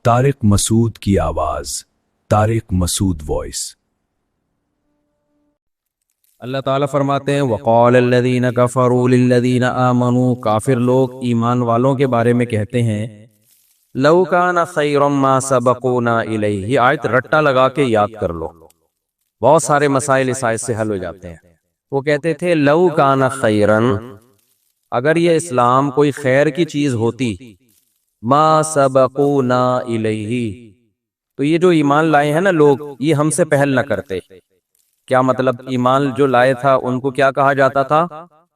طارق مسعود کی آواز، طارق مسعود وائس۔ اللہ تعالیٰ فرماتے ہیں وَقَالَ الَّذِينَ كَفَرُوا لِلَّذِينَ آمَنُوا، کافر لوگ ایمان والوں کے بارے میں کہتے ہیں لَوْ كَانَ خَيْرًا مَا سَبَقُونَا إِلَيْهِ۔ یہ آیت رٹا لگا کے یاد کر لو، بہت سارے مسائل اس آیت سے حل ہو جاتے ہیں۔ وہ کہتے تھے لَوْ كَانَ خَيْرًا، اگر یہ اسلام کوئی خیر کی چیز ہوتی، مَا سَبَقُونَا إِلَيْهِ، تو یہ جو ایمان لائے ہیں نا لوگ، یہ ہم سے پہل نہ کرتے۔ کیا مطلب؟ ایمان جو لائے تھا ان کو کیا کہا جاتا تھا؟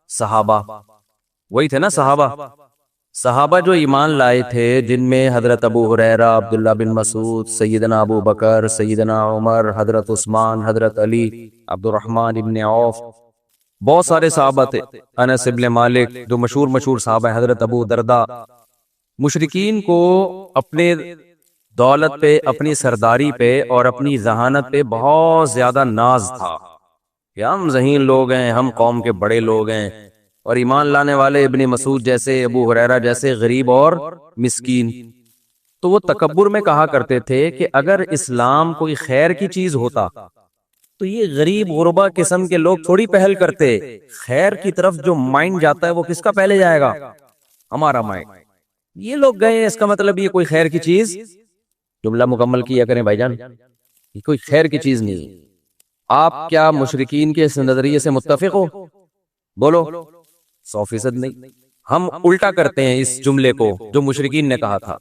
صحابہ، وہی تھے نا صحابہ۔ صحابہ جو ایمان لائے تھے، جن میں حضرت ابو ہریرہ، عبداللہ بن مسعود، سیدنا ابو بکر، سیدنا عمر، حضرت عثمان، حضرت علی، عبد الرحمن ابن عوف، بہت سارے صحابہ تھے، انس ابن مالک، جو مشہور صحابہ ہیں، حضرت ابو دردہ۔ مشرکین کو اپنے دولت پہ، اپنی سرداری پہ اور اپنی ذہانت پہ بہت زیادہ ناز تھا کہ ہم ذہین لوگ ہیں، ہم قوم کے بڑے لوگ ہیں، اور ایمان لانے والے ابن مسعود جیسے، ابو ہریرہ جیسے غریب اور مسکین۔ تو وہ تکبر میں کہا کرتے تھے کہ اگر اسلام کوئی خیر کی چیز ہوتا تو یہ غریب غربا قسم کے لوگ تھوڑی پہل کرتے۔ خیر کی طرف جو مائنڈ جاتا ہے وہ کس کا پہلے جائے گا؟ ہمارا مائنڈ۔ یہ لوگ گئے، اس کا مطلب یہ کوئی خیر کی چیز، جملہ مکمل کیا کریں بھائی جان، یہ کوئی خیر کی چیز نہیں۔ آپ کیا مشرکین کے اس نظریے سے متفق ہو؟ بولو۔ 100% نہیں۔ ہم الٹا کرتے ہیں اس جملے کو جو مشرکین نے کہا تھا۔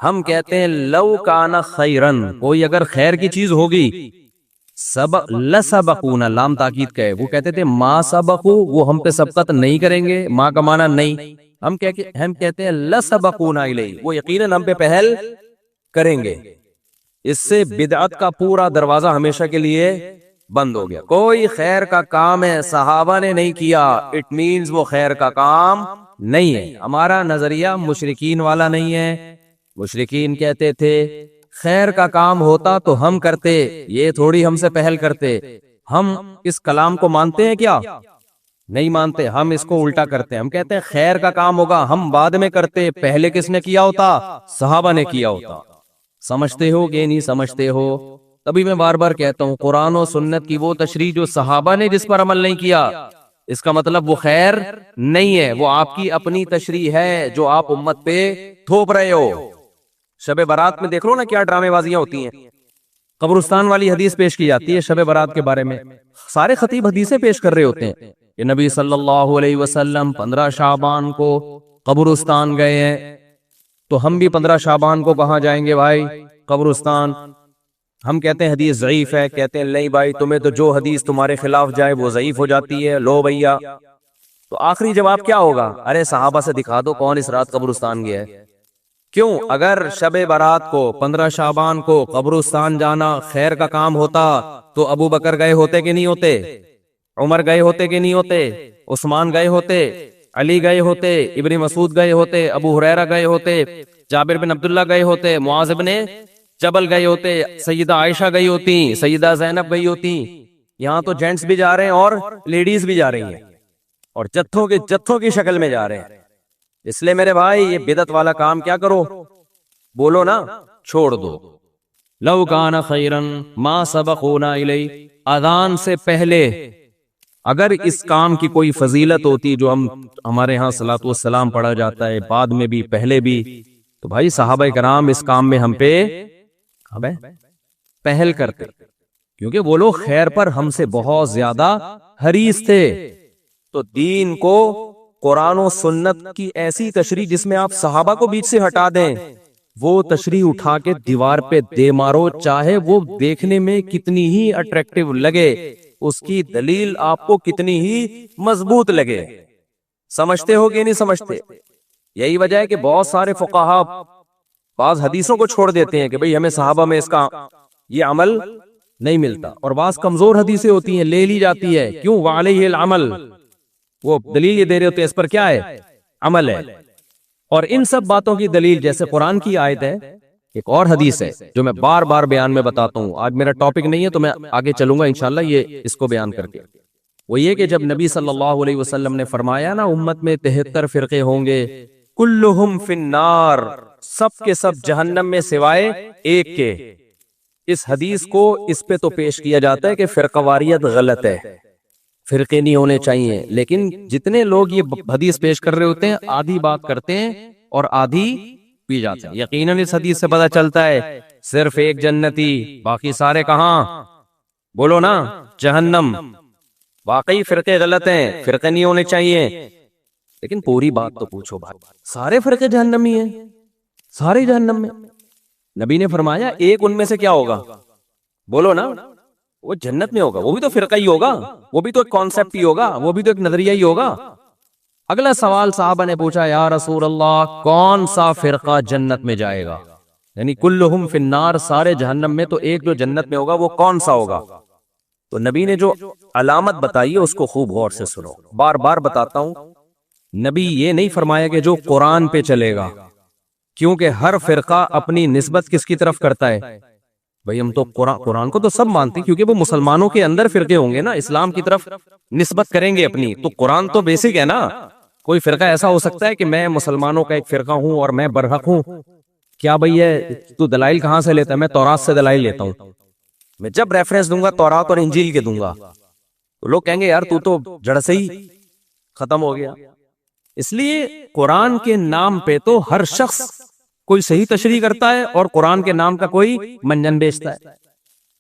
ہم کہتے ہیں لو کان خیرن، کوئی اگر خیر کی چیز ہوگی، لسبقونا، لام تاکید کا ہے، وہ کہتے تھے ما سبقو، وہ ہم پہ سبقت نہیں کریں گے، ما کا معنی نہیں، ہم کہتے ہیں لسبقونا الیہ، وہ یقیناً ہم پہ پہل کریں گے۔ اس سے بدعت کا پورا دروازہ ہمیشہ کے لیے بند ہو گیا۔ کوئی خیر کا کام ہے صحابہ نے نہیں کیا، اٹ مینز وہ خیر کا کام نہیں ہے۔ ہمارا نظریہ مشرکین والا نہیں ہے۔ مشرکین کہتے تھے خیر کا کام ہوتا تو ہم کرتے، یہ تھوڑی ہم سے پہل کرتے۔ ہم اس کلام کو مانتے ہیں کیا؟ نہیں مانتے۔ ہم اس کو الٹا کرتے ہیں، ہم کہتے ہیں خیر کا کام ہوگا ہم بعد میں کرتے، پہلے کس نے کیا ہوتا؟ صحابہ نے کیا ہوتا۔ سمجھتے ہو کہ نہیں سمجھتے ہو؟ تبھی میں بار بار کہتا ہوں قرآن و سنت کی وہ تشریح جو صحابہ نے جس پر عمل نہیں کیا، اس کا مطلب وہ خیر نہیں ہے، وہ آپ کی اپنی تشریح ہے جو آپ امت پہ تھوپ رہے ہو۔ شب برات میں دیکھ لو نا کیا ڈرامے بازیاں ہوتی ہیں۔ قبرستان والی حدیث پیش کی جاتی ہے شب برات کے بارے میں، سارے خطیب حدیثیں پیش کر رہے ہوتے ہیں کہ نبی صلی اللہ علیہ وسلم 15 شعبان کو قبرستان گئے ہیں، تو ہم بھی 15 شعبان کو کہاں جائیں گے بھائی؟ قبرستان۔ ہم کہتے ہیں حدیث ضعیف ہے، کہتے ہیں نہیں بھائی تمہیں تو جو حدیث تمہارے خلاف جائے وہ ضعیف ہو جاتی ہے، لو بھیا۔ تو آخری جواب کیا ہوگا؟ ارے صحابہ سے دکھا دو کون اس رات قبرستان گیا ہے۔ کیوں؟ اگر شب برات کو 15 شعبان کو قبرستان جانا خیر کا کام ہوتا تو ابو بکر گئے ہوتے کہ نہیں ہوتے؟ عمر گئے ہوتے کہ نہیں ہوتے؟ عثمان گئے ہوتے؟ علی گئے ہوتے؟ ابن مسعود گئے ہوتے؟ ابو ہریرہ گئے ہوتے؟ جابر بن عبداللہ گئے ہوتے؟ معاذ بن جبل گئے ہوتے؟ سیدہ عائشہ گئی ہوتی؟ سیدہ زینب گئی ہوتی؟ یہاں تو جینٹس بھی جا رہے ہیں اور لیڈیز بھی جا رہی ہیں، اور جتھوں کی شکل میں جا رہے ہیں۔ اس لیے میرے بھائی یہ بدعت والا کام کیا کرو؟ بولو نا، چھوڑ دو۔ لو کان خیرا ما سبقونا الیہ، اذان سے پہلے اگر اس کام کی کوئی فضیلت ہوتی جو ہمارے ہاں صلاۃ والسلام پڑھا جاتا ہے، بعد میں بھی پہلے بھی، تو بھائی صحابہ کرام اس کام میں ہم پہ پہل کرتے، کیونکہ وہ لوگ خیر پر ہم سے بہت زیادہ حریص تھے۔ تو دین کو قرآن و سنت کی ایسی تشریح جس میں آپ صحابہ کو بیچ سے ہٹا دیں، وہ تشریح اٹھا کے دیوار پہ دے مارو، چاہے وہ دیکھنے میں کتنی ہی اٹریکٹیو لگے، اس کی دلیل آپ کو کتنی ہی مضبوط لگے۔ سمجھتے ہو کہ نہیں سمجھتے؟ یہی وجہ ہے کہ بہت سارے فقہا بعض حدیثوں کو چھوڑ دیتے ہیں کہ بھئی ہمیں صحابہ میں اس کا یہ عمل نہیں ملتا، اور بعض کمزور حدیثیں ہوتی ہیں لے لی جاتی ہے، کیوں؟ وعلیہ العمل، وہ دلیل یہ دے رہے ہوتے ہیں اس پر کیا ہے؟ عمل ہے۔ اور ان سب باتوں کی دلیل جیسے قرآن کی آیت ہے، ایک اور حدیث ہے جو میں بار بار بیان میں بتاتا ہوں، آج میرا ٹاپک نہیں ہے تو میں آگے چلوں گا انشاءاللہ یہ اس کو بیان کر کے۔ وہ یہ کہ جب نبی صلی اللہ علیہ وسلم نے فرمایا نا امت میں 73 فرقے ہوں گے، کلہم فی النار، سب کے سب جہنم میں سوائے ایک کے۔ اس حدیث کو اس پہ تو پیش کیا جاتا ہے کہ فرقہ واریت غلط ہے، فرقے نہیں ہونے چاہیے، لیکن جتنے لوگ یہ حدیث پیش کر رہے ہوتے ہیں آدھی بات کرتے ہیں اور آدھی پی جاتے ہیں۔ یقیناً اس حدیث سے پتہ چلتا ہے صرف ایک جنتی، باقی سارے کہاں؟ بولو نا، جہنم۔ واقعی فرقے غلط ہیں، فرقے نہیں ہونے چاہیے، لیکن پوری بات تو پوچھو بھائی، سارے فرقے جہنمی ہیں، سارے جہنم میں؟ نبی نے فرمایا ایک ان میں سے کیا ہوگا؟ بولو نا، وہ جنت میں ہوگا، وہ بھی تو فرقہ ہی ہوگا، وہ بھی تو ایک کانسیپٹ ہی ہوگا، وہ بھی تو ایک نظریہ ہی ہوگا۔ اگلا سوال صحابہ نے پوچھا، یا رسول اللہ کون سا فرقہ جنت میں جائے گا؟ یعنی کلہم فی النار، سارے جہنم میں، تو ایک جو جنت میں ہوگا وہ کون سا ہوگا؟ تو نبی نے جو علامت بتائی ہے اس کو خوب غور سے سنو، بار بار بتاتا ہوں۔ نبی یہ نہیں فرمایا کہ جو قرآن پہ چلے گا، کیونکہ ہر فرقہ اپنی نسبت کس کی طرف کرتا ہے؟ بھئی ہم تو قرآن کو تو سب مانتے ہیں، کیونکہ وہ مسلمانوں کے اندر فرقے ہوں گے نا، اسلام کی طرف نسبت کریں گے اپنی، تو قرآن تو بیسک ہے نا۔ کوئی فرقہ ایسا ہو سکتا ہے کہ میں مسلمانوں کا ایک فرقہ ہوں اور میں برحق ہوں؟ کیا بھئی ہے تو دلائل کہاں سے لیتا ہے؟ میں تورات سے دلائل لیتا ہوں، میں جب ریفرنس دوں گا تورات اور انجیل کے دوں گا، تو لوگ کہیں گے یار تو جڑ سے ہی ختم ہو گیا۔ اس لیے قرآن کے نام پہ تو ہر شخص کوئی صحیح تشریح کرتا ہے اور قرآن کے نام کا کوئی منجن بیچتا ہے،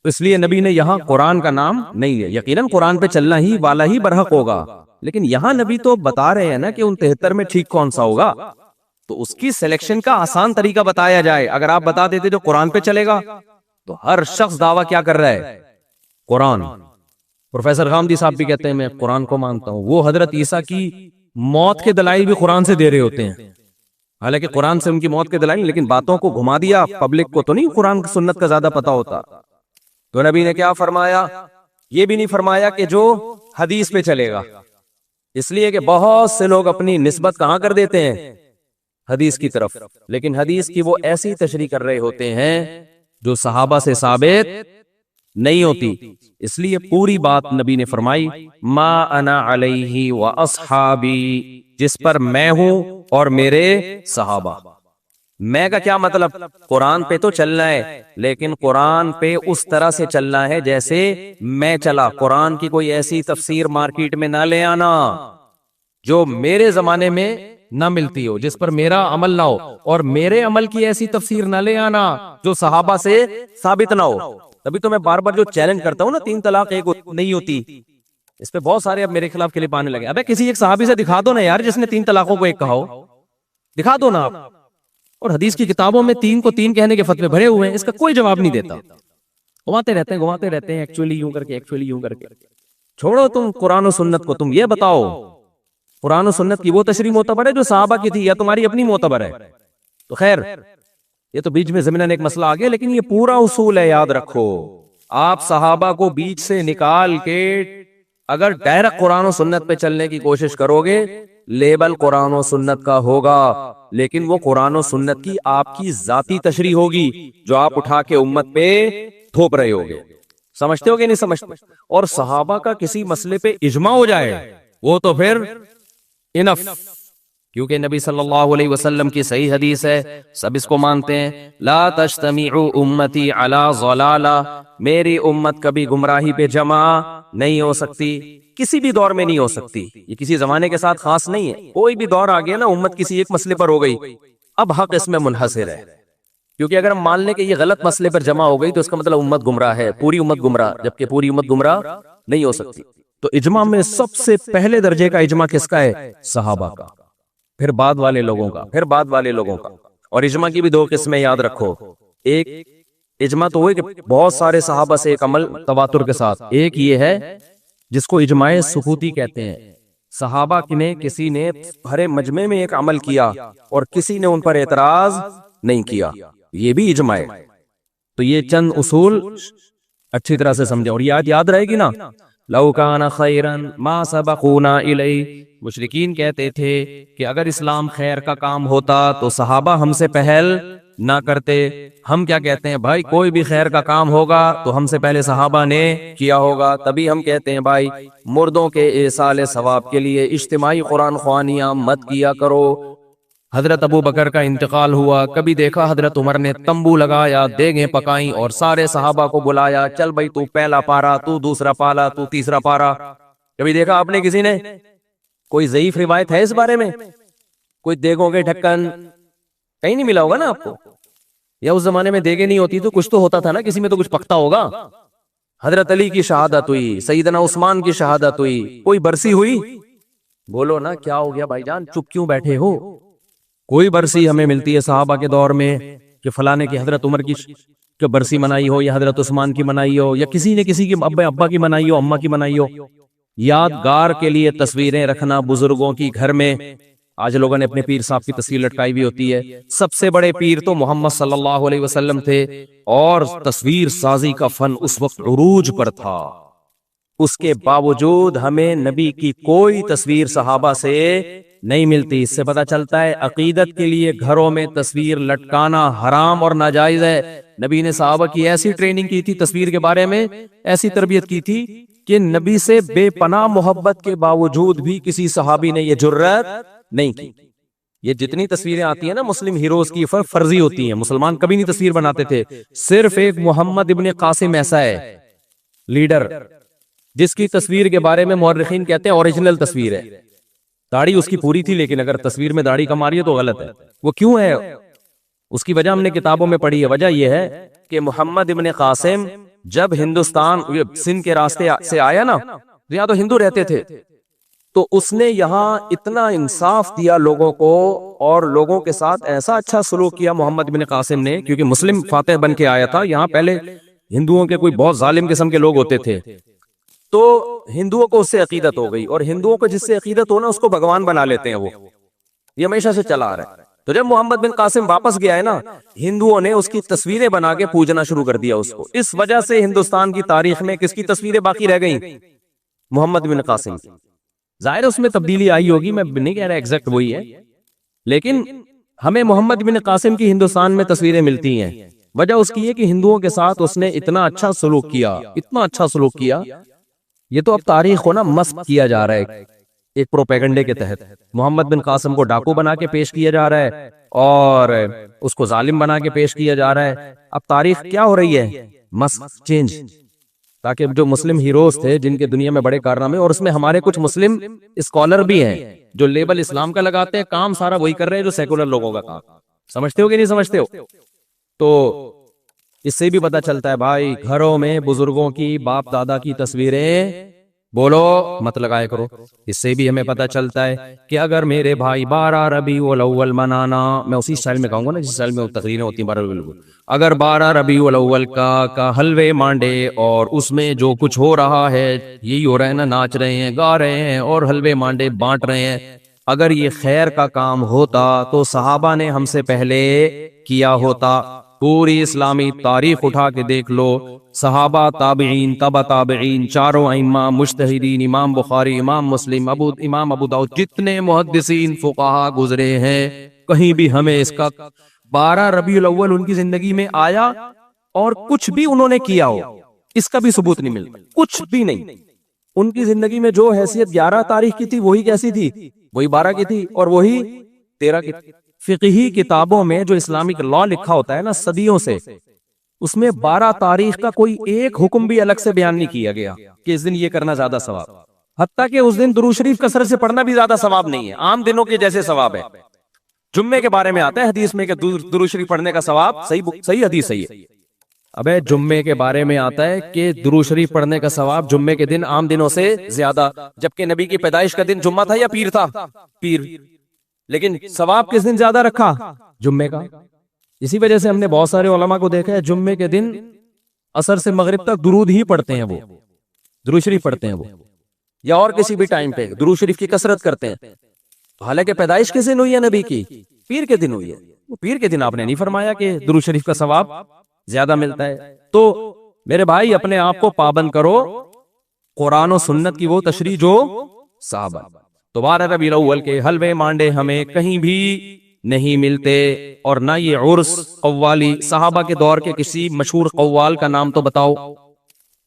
تو اس لیے نبی نے یہاں قرآن کا نام نہیں ہے۔ یقیناً قرآن پہ چلنا ہی والا ہی برحق ہوگا، لیکن یہاں نبی تو بتا رہے ہیں نا کہ ان 73 میں ٹھیک کون سا ہوگا، تو اس کی سلیکشن کا آسان طریقہ بتایا جائے۔ اگر آپ بتا دیتے جو قرآن پہ چلے گا تو ہر شخص دعویٰ کیا کر رہا ہے؟ قرآن۔ پروفیسر غامدی صاحب بھی کہتے ہیں میں قرآن کو مانتا ہوں، وہ حضرت عیسیٰ کی موت کے دلائل بھی قرآن سے دے رہے ہوتے ہیں، حالانکہ قرآن سے ان کی موت کے دلائل، لیکن باتوں کو گھما دیا، پبلک کو تو نہیں قرآن سنت کا زیادہ پتا ہوتا۔ تو نبی نے کیا فرمایا؟ یہ بھی نہیں فرمایا کہ جو حدیث پہ چلے گا، اس لیے کہ بہت سے لوگ اپنی نسبت کہاں کر دیتے ہیں؟ حدیث کی طرف، لیکن حدیث کی وہ ایسی تشریح کر رہے ہوتے ہیں جو صحابہ سے ثابت نہیں ہوتی۔ اس لیے پوری بات نبی نے فرمائی، ما انا علیہ و اصحابی، جس پر میں ہوں اور میرے صحابہ۔ میں کا کیا مطلب؟ قرآن پہ تو چلنا ہے، لیکن قرآن پہ اس طرح سے چلنا ہے جیسے میں چلا۔ قرآن کی کوئی ایسی تفسیر مارکیٹ میں نہ لے آنا جو میرے زمانے میں نہ ملتی ہو، جس پر میرا عمل نہ ہو، اور میرے عمل کی ایسی تفسیر نہ لے آنا جو صحابہ سے ثابت نہ ہو۔ تبھی تو میں بار بار جو چیلنج کرتا ہوں نا، 3 طلاق ایک نہیں ہوتی، اس پہ بہت سارے اب میرے خلاف کلپ آنے لگے۔ ابے کسی ایک صحابی سے دکھا دو نا یار جس نے 3 طلاقوں کو ایک کہا ہو، دکھا دو نا آپ۔ اور حدیث کی کتابوں میں 3 کو 3 کہنے کے فتوے بھرے ہوئے ہیں، اس کا کوئی جواب نہیں دیتا، گھماتے رہتے ہیں ایکچولی یوں کر کے۔ چھوڑو تم قرآن و سنت کو، تم یہ بتاؤ قرآن و سنت کی وہ تشریح معتبر ہے جو صحابہ کی تھی یا تمہاری اپنی معتبر ہے؟ تو خیر یہ تو بیچ میں ضمناً ایک مسئلہ آ گیا، لیکن یہ پورا اصول ہے، یاد رکھو۔ آپ صحابہ کو بیچ سے نکال کے اگر ڈائریکٹ قرآن و سنت پہ چلنے کی کوشش کرو گے، لیبل قرآن و سنت کا ہوگا، لیکن وہ قرآن و سنت کی آپ کی ذاتی تشریح ہوگی جو آپ اٹھا کے امت پہ تھوپ رہے ہوگے۔ سمجھتے ہو کہ نہیں سمجھتے؟ اور صحابہ کا کسی مسئلے پہ اجماع ہو جائے وہ تو پھر انف، کیونکہ نبی صلی اللہ علیہ وسلم کی صحیح حدیث ہے، سب اس کو مانتے ہیں، لا تجتمع امتی علی ضلالہ، میری امت کبھی گمراہی پہ جمع نہیں ہو سکتی، کسی بھی دور میں نہیں ہو سکتی۔ یہ کسی زمانے کے ساتھ خاص نہیں ہے، کوئی بھی دور آ گیا نا امت کسی ایک مسئلے پر ہو گئی، اب حق اس میں منحصر ہے، کیونکہ اگر ہم مان لیں کہ یہ غلط مسئلے پر جمع ہو گئی تو اس کا مطلب امت گمراہ ہے، پوری امت گمراہ، جبکہ پوری امت گمراہ نہیں ہو سکتی۔ تو اجماع میں سب سے پہلے درجے کا اجماع کس کا ہے؟ صحابہ کا، پھر بعد والے لوگوں کا، پھر بعد والے لوگوں کا۔ اور اجماع کی بھی 2 قسمیں یاد رکھو، ایک اجماع تو ہوئے کہ بہت سارے صحابہ سے ایک عمل تواتر کے ساتھ، ایک یہ ہے جس کو اجماع سکوتی کہتے ہیں، صحابہ نے کسی نے بھرے مجمع میں ایک عمل کیا اور کسی نے ان پر اعتراض نہیں کیا، یہ بھی اجماع ہے۔ تو یہ چند اصول اچھی طرح سے سمجھیں، اور یاد رہے گی نا، لو کان خیرا ما سبقونا الیہ، مشرکین کہتے تھے کہ اگر اسلام خیر کا کام ہوتا تو صحابہ ہم سے پہل نہ کرتے۔ ہم کیا کہتے ہیں بھائی، کوئی بھی خیر کا کام ہوگا تو ہم سے پہلے صحابہ نے کیا ہوگا، تبھی ہم کہتے ہیں بھائی مردوں کے ایصال ثواب کے لیے اجتماعی قرآن خوانیاں مت کیا کرو، حضرت ابو بکر کا انتقال ہوا، کبھی دیکھا حضرت عمر نے تمبو لگایا، دیگیں پکائیں اور سارے صحابہ کو بلایا، چل بھائی تو پہلا پارا، تو دوسرا پالا، تو تیسرا پارا. کبھی دیکھا آپ نے کسی نے؟ کوئی ضعیف روایت ہے اس بارے میں؟ کوئی دیگوں کے ڈھکن کہیں نہیں ملا ہوگا نا آپ کو. یا اس زمانے میں دیگیں نہیں ہوتی تو کچھ تو ہوتا تھا نا، کسی میں تو کچھ پکتا ہوگا. حضرت علی کی شہادت ہوئی، سیدنا عثمان کی شہادت ہوئی، کوئی برسی ہوئی؟ بولو نا کیا ہو گیا بھائی جان، چپ کیوں بیٹھے ہو؟ کوئی برسی ہمیں ملتی ہے صحابہ کے دور میں کہ فلانے کی حضرت عمر کی برسی منائی ہو، یا حضرت عثمان کی منائی ہو، یا کسی نے کسی کی ابا کی منائی ہو، اماں کی منائی ہو. یادگار کے لیے تصویریں رکھنا بزرگوں کی گھر میں. آج لوگوں نے اپنے پیر صاحب کی تصویر لٹکائی بھی ہوتی ہے. سب سے بڑے پیر تو محمد صلی اللہ علیہ وسلم تھے، اور تصویر سازی کا فن اس وقت عروج پر تھا. اس کے باوجود ہمیں نبی کی کوئی تصویر صحابہ سے نہیں ملتی. اس سے پتہ چلتا ہے عقیدت کے لیے گھروں میں تصویر لٹکانا حرام اور ناجائز ہے. نبی نے صحابہ کی ایسی ٹریننگ کی تھی تصویر کے بارے میں، ایسی تربیت کی تھی کہ نبی سے بے پناہ محبت کے باوجود بھی کسی صحابی نے یہ جرأت نہیں کی. یہ جتنی تصویریں آتی ہیں نا مسلم ہیروز کی، فرضی ہوتی ہیں. مسلمان کبھی نہیں تصویر بناتے تھے. صرف ایک محمد ابن قاسم ایسا ہے لیڈر جس کی تصویر کے بارے میں مورخین کہتے ہیں اوریجنل تصویر ہے. داڑھی اس کی پوری تھی، لیکن اگر تصویر میں داڑھی کم آ رہی ہے تو غلط ہے. وہ کیوں ہے؟ اس کی وجہ ہم نے کتابوں میں پڑھی ہے. وجہ یہ ہے کہ محمد ابن قاسم جب ہندوستان سندھ کے راستے سے آیا نا، یہاں تو ہندو رہتے تھے، تو اس نے یہاں اتنا انصاف دیا لوگوں کو، اور لوگوں کے ساتھ ایسا اچھا سلوک کیا محمد بن قاسم نے، کیونکہ مسلم فاتح بن کے آیا تھا. یہاں پہلے ہندوؤں کے کوئی بہت ظالم قسم کے لوگ ہوتے تھے، تو ہندوؤں کو اس سے عقیدت ہو گئی، اور ہندوؤں کو جس سے عقیدت ہونا اس کو بھگوان بنا لیتے ہیں. وہ یہ ہمیشہ سے چلا آ رہا ہے. تو جب محمد بن قاسم واپس گیا ہے نا، ہندوؤں نے اس کی تصویریں بنا کے پوجنا شروع کر دیا اس کو. اس وجہ سے ہندوستان کی تاریخ میں کس کی تصویریں باقی رہ گئیں؟ محمد بن قاسم کی. ظاہر اس میں تبدیلی آئی ہوگی، میں نہیں کہہ رہا ایگزیکٹ وہی ہے، لیکن ہمیں محمد بن قاسم کی ہندوستان میں تصویریں ملتی ہیں. وجہ اس کی ہے کہ ہندوؤں کے ساتھ اس نے اتنا اچھا سلوک کیا، اتنا اچھا سلوک کیا. یہ تو اب تاریخ کو نا مسخ کیا جا رہا ہے ایک پروپیگنڈے کے تحت. محمد بن قاسم کو ڈاکو بنا کے پیش کیا جا رہا ہے، اور اس کو ظالم بنا کے پیش کیا جا رہا ہے. اب تاریخ کیا ہو رہی ہے؟ مسخ، چینج. تاکہ جو مسلم ہیروز تھے جن کے دنیا میں بڑے کارنامے، اور اس میں ہمارے کچھ مسلم اسکالر بھی ہیں جو لیبل اسلام کا لگاتے ہیں، کام سارا وہی کر رہے ہیں جو سیکولر لوگوں کا کام. سمجھتے ہو کہ نہیں سمجھتے ہو؟ تو اس سے بھی پتہ چلتا ہے بھائی، گھروں میں بزرگوں کی، باپ دادا کی تصویریں بولو مت لگائے کرو. اس سے بھی ہمیں پتہ چلتا ہے کہ اگر میرے بھائی 12 ربیع الاول منانا، میں اسی سٹائل میں کہوں گا نا جس سٹائل میں تقریریں ہوتی ہیں 12 ربیع الاول، اگر 12 ربیع الاول کا حلوے مانڈے اور اس میں جو کچھ ہو رہا ہے، یہی ہو رہا ہے نا، ناچ رہے ہیں، گا رہے ہیں اور حلوے مانڈے بانٹ رہے ہیں، اگر یہ خیر کا کام ہوتا تو صحابہ نے ہم سے پہلے کیا ہوتا. پوری اسلامی تاریخ اٹھا کے دیکھ لو، صحابہ، تابعین، تبع تابعین، چاروں ائمہ، مجتہدین، امام بخاری، امام مسلم، امام ابو داؤد، جتنے محدثین فقہا گزرے ہیں، کہیں بھی ہمیں اس کا 12 ربیع الاول ان کی زندگی میں آیا اور کچھ بھی انہوں نے کیا ہو، اس کا بھی ثبوت نہیں ملتا. کچھ بھی نہیں. ان کی زندگی میں جو حیثیت 11 تاریخ کی تھی وہی کیسی تھی؟ وہی 12 کی تھی، اور وہی 13 کی تھی. فقہی کتابوں میں جو اسلامک لا لکھا ہوتا ہے نا صدیوں سے، اس میں 12 تاریخ کا کوئی ایک حکم بھی الگ سے بیان نہیں کیا گیا کہ اس دن یہ کرنا زیادہ ثواب. حتیٰ کہ اس دن درود شریف کثرت سے پڑھنا بھی زیادہ ثواب نہیں ہے، عام دنوں کے جیسے ثواب ہے. جمعے کے بارے میں آتا ہے حدیث میں کہ درود شریف پڑھنے کا ثواب، صحیح حدیث صحیح ہے. ابے جمعے کے بارے میں آتا ہے کہ درود شریف پڑھنے کا ثواب جمعے کے دن عام دنوں سے زیادہ، جبکہ نبی کی پیدائش کا دن جمعہ تھا یا پیر تھا؟ پیر. لیکن ثواب کس دن زیادہ رکھا؟ جمعے کا. اسی وجہ سے ہم نے بہت سارے علماء کو دیکھا ہے جمعے کے دن عصر سے مغرب تک درود ہی پڑھتے ہیں، وہ درود شریف پڑھتے ہیں، وہ یا اور کسی بھی ٹائم پہ درود شریف کی کثرت کرتے ہیں. حالانکہ پیدائش کس دن ہوئی ہے نبی کی؟ پیر کے دن ہوئی ہے. وہ پیر کے دن آپ نے نہیں فرمایا کہ درود شریف کا ثواب زیادہ ملتا ہے. تو میرے بھائی اپنے آپ کو پابند کرو قرآن و سنت کی وہ تشریح جو صحابہ. تو 12 ربیع الاول کے حلوے مانڈے ہمیں کہیں بھی نہیں ملتے، اور نہ یہ عرس، قوالی. صحابہ کے دور کے کسی مشہور قوال کا نام تو بتاؤ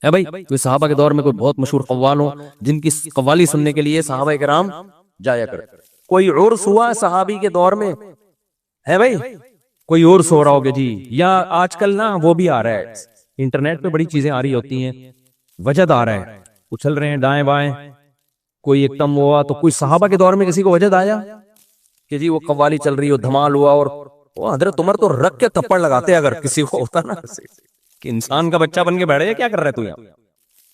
ہے بھائی؟ کوئی صحابہ کے دور میں کوئی بہت مشہور قوال ہو جن کی قوالی سننے کے لیے صحابہ کرام جایا کرتے؟ کوئی عرس ہوا صحابی کے دور میں ہے بھائی؟ کوئی عرس ہو رہا ہوگا جی، یا آج کل نا وہ بھی آ رہا ہے، انٹرنیٹ پہ بڑی چیزیں آ رہی ہوتی ہیں، وجد آ رہا ہے، اچھل رہے ہیں دائیں بائیں، کوئی ایک دم ہوا تو کوئی صحابہ کے دور میں کسی کو وجد آیا کہ جی وہ قوالی چل رہی ہو، دھمال ہوا، اور وہ حضرت عمر تو رکھ کے تھپڑ لگاتے اگر کسی کو ہوتا نا کہ انسان کا بچہ بن کے بیٹھ گیا، کیا کر رہا ہے تو یہاں،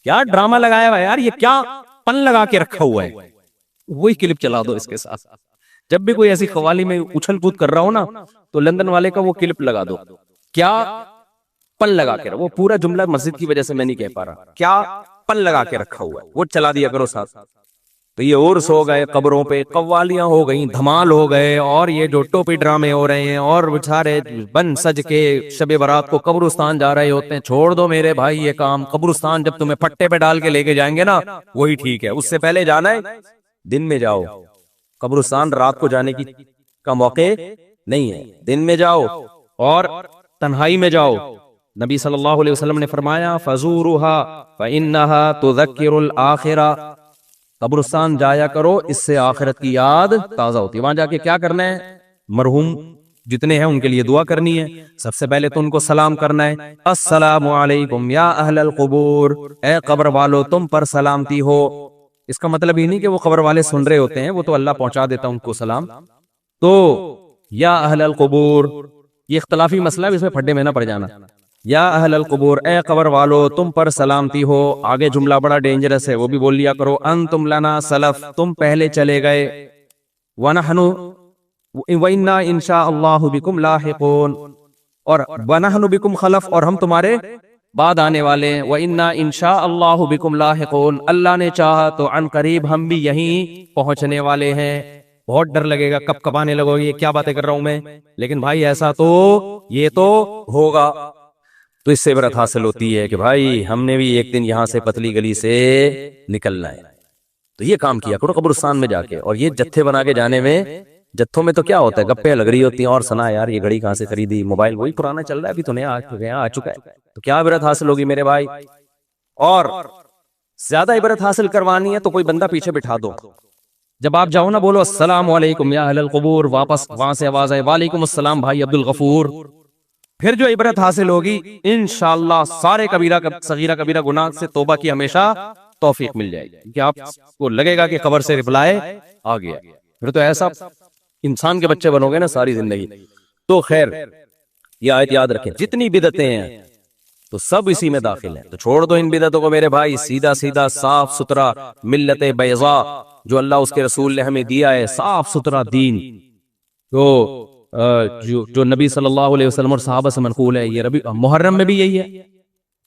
کیا ڈرامہ لگایا ہوا یار، یہ کیا پن لگا کے رکھا ہوا ہے، وہی کلپ چلا دو اس کے ساتھ، جب بھی کوئی ایسی قوالی میں اچھل کود کر رہا ہو نا تو لندن والے کا وہ کلپ لگا دو، کیا پن لگا کے، وہ پورا جملہ مسجد کی وجہ سے میں نہیں کہہ پا رہا، کیا پن لگا کے رکھا ہوا ہے وہ چلا دیا کرو ساتھ۔ تو یہ عرس ہو گئے، قبروں پہ قوالیاں ہو گئیں، دھمال ہو گئے، اور یہ جو ٹوپی ڈرامے ہو رہے ہیں، اور بچارے بن سج کے شب برات کو قبرستان جا رہے ہوتے ہیں، چھوڑ دو میرے بھائی یہ کام، قبرستان جب تمہیں پٹے پہ ڈال کے لے کے جائیں گے نا وہی ٹھیک ہے، اس سے پہلے جانا ہے دن میں جاؤ، قبرستان رات کو جانے کا موقع نہیں ہے، دن میں جاؤ اور تنہائی میں جاؤ۔ نبی صلی اللہ علیہ وسلم نے فرمایا فَزُورُهَا فَإِنَّهَا تُذَكِّرُ الْآخِرَةَ، قبرستان جایا کرو، اس سے آخرت کی یاد تازہ ہوتی ہے۔ وہاں جا کے کیا کرنا ہے؟ مرحوم جتنے ہیں ان کے لیے دعا کرنی ہے، سب سے پہلے تو ان کو سلام کرنا ہے، السلام علیکم یا اہل القبور، اے قبر والو تم پر سلامتی ہو۔ اس کا مطلب یہ نہیں کہ وہ قبر والے سن رہے ہوتے ہیں، وہ تو اللہ پہنچا دیتا ان کو سلام، تو یا اہل القبور یہ اختلافی مسئلہ ہے، اس میں پھڈے میں نہ پڑ جانا، یا اہل القبور اے قبر والو تم پر سلامتی ہو۔ آگے جملہ بڑا ڈینجرس ہے، وہ بھی بول لیا کرو، انتم لنا سلف، تم پہلے چلے گئے، ونحن وَإِنَّا إِن شَاءَ اللَّهُ بِكُمْ لاحقون، اور وَنَحْنُ بِكُمْ خلف، اور ہم تمہارے بعد آنے والے ہیں، وَإِنَّا إِن شَاءَ اللَّهُ بِكُمْ لاحقون، اللہ نے چاہا تو عن قریب ہم بھی یہیں پہنچنے والے ہیں۔ بہت ڈر لگے گا، کب کب آنے لگو گے، یہ کیا باتیں کر رہا ہوں میں، لیکن بھائی ایسا تو یہ تو ہوگا، تو اس سے عبرت حاصل ہوتی ہے کہ بھائی ہم نے بھی ایک دن یہاں سے پتلی گلی سے نکلنا ہے، تو یہ کام کیا کرو قبرستان میں جا کے۔ اور یہ جتھے بنا کے جانے میں، جتھوں میں تو کیا ہوتا ہے، گپے لگ رہی ہوتی ہیں، اور سنا یار یہ گھڑی کہاں سے خریدی، موبائل وہی پرانا چل رہا ہے، ابھی تو نیا آ چکا ہے، تو کیا عبرت حاصل ہوگی میرے بھائی۔ اور زیادہ عبرت حاصل کروانی ہے تو کوئی بندہ پیچھے بٹھا دو، جب آپ جاؤ نا بولو السلام علیکم یا اہل القبور، واپس وہاں سے آواز آئے وعلیکم السلام بھائی عبد الغفور، پھر جو عبرت حاصل ہوگی انشاءاللہ سارے کبیرہ صغیرہ کبیرہ گناہ سے توبہ کی ہمیشہ توفیق مل جائے گی، کہ آپ کو لگے گا کہ قبر سے رپلائے آ گیا، پھر تو ایسا انسان کے بچے بنو گے نا ساری زندگی۔ تو خیر یہ آیت یاد رکھیں، جتنی بدعتیں ہیں تو سب اسی میں داخل ہیں، تو چھوڑ دو ان بدعتوں کو میرے بھائی، سیدھا سیدھا صاف ستھرا ملت بیضاء جو اللہ اس کے رسول نے ہمیں دیا ہے، صاف ستھرا دین، تو جو نبی صلی اللہ علیہ وسلم اور صحابہ سے منقول ہے، یہ محرم میں بھی یہی ہے،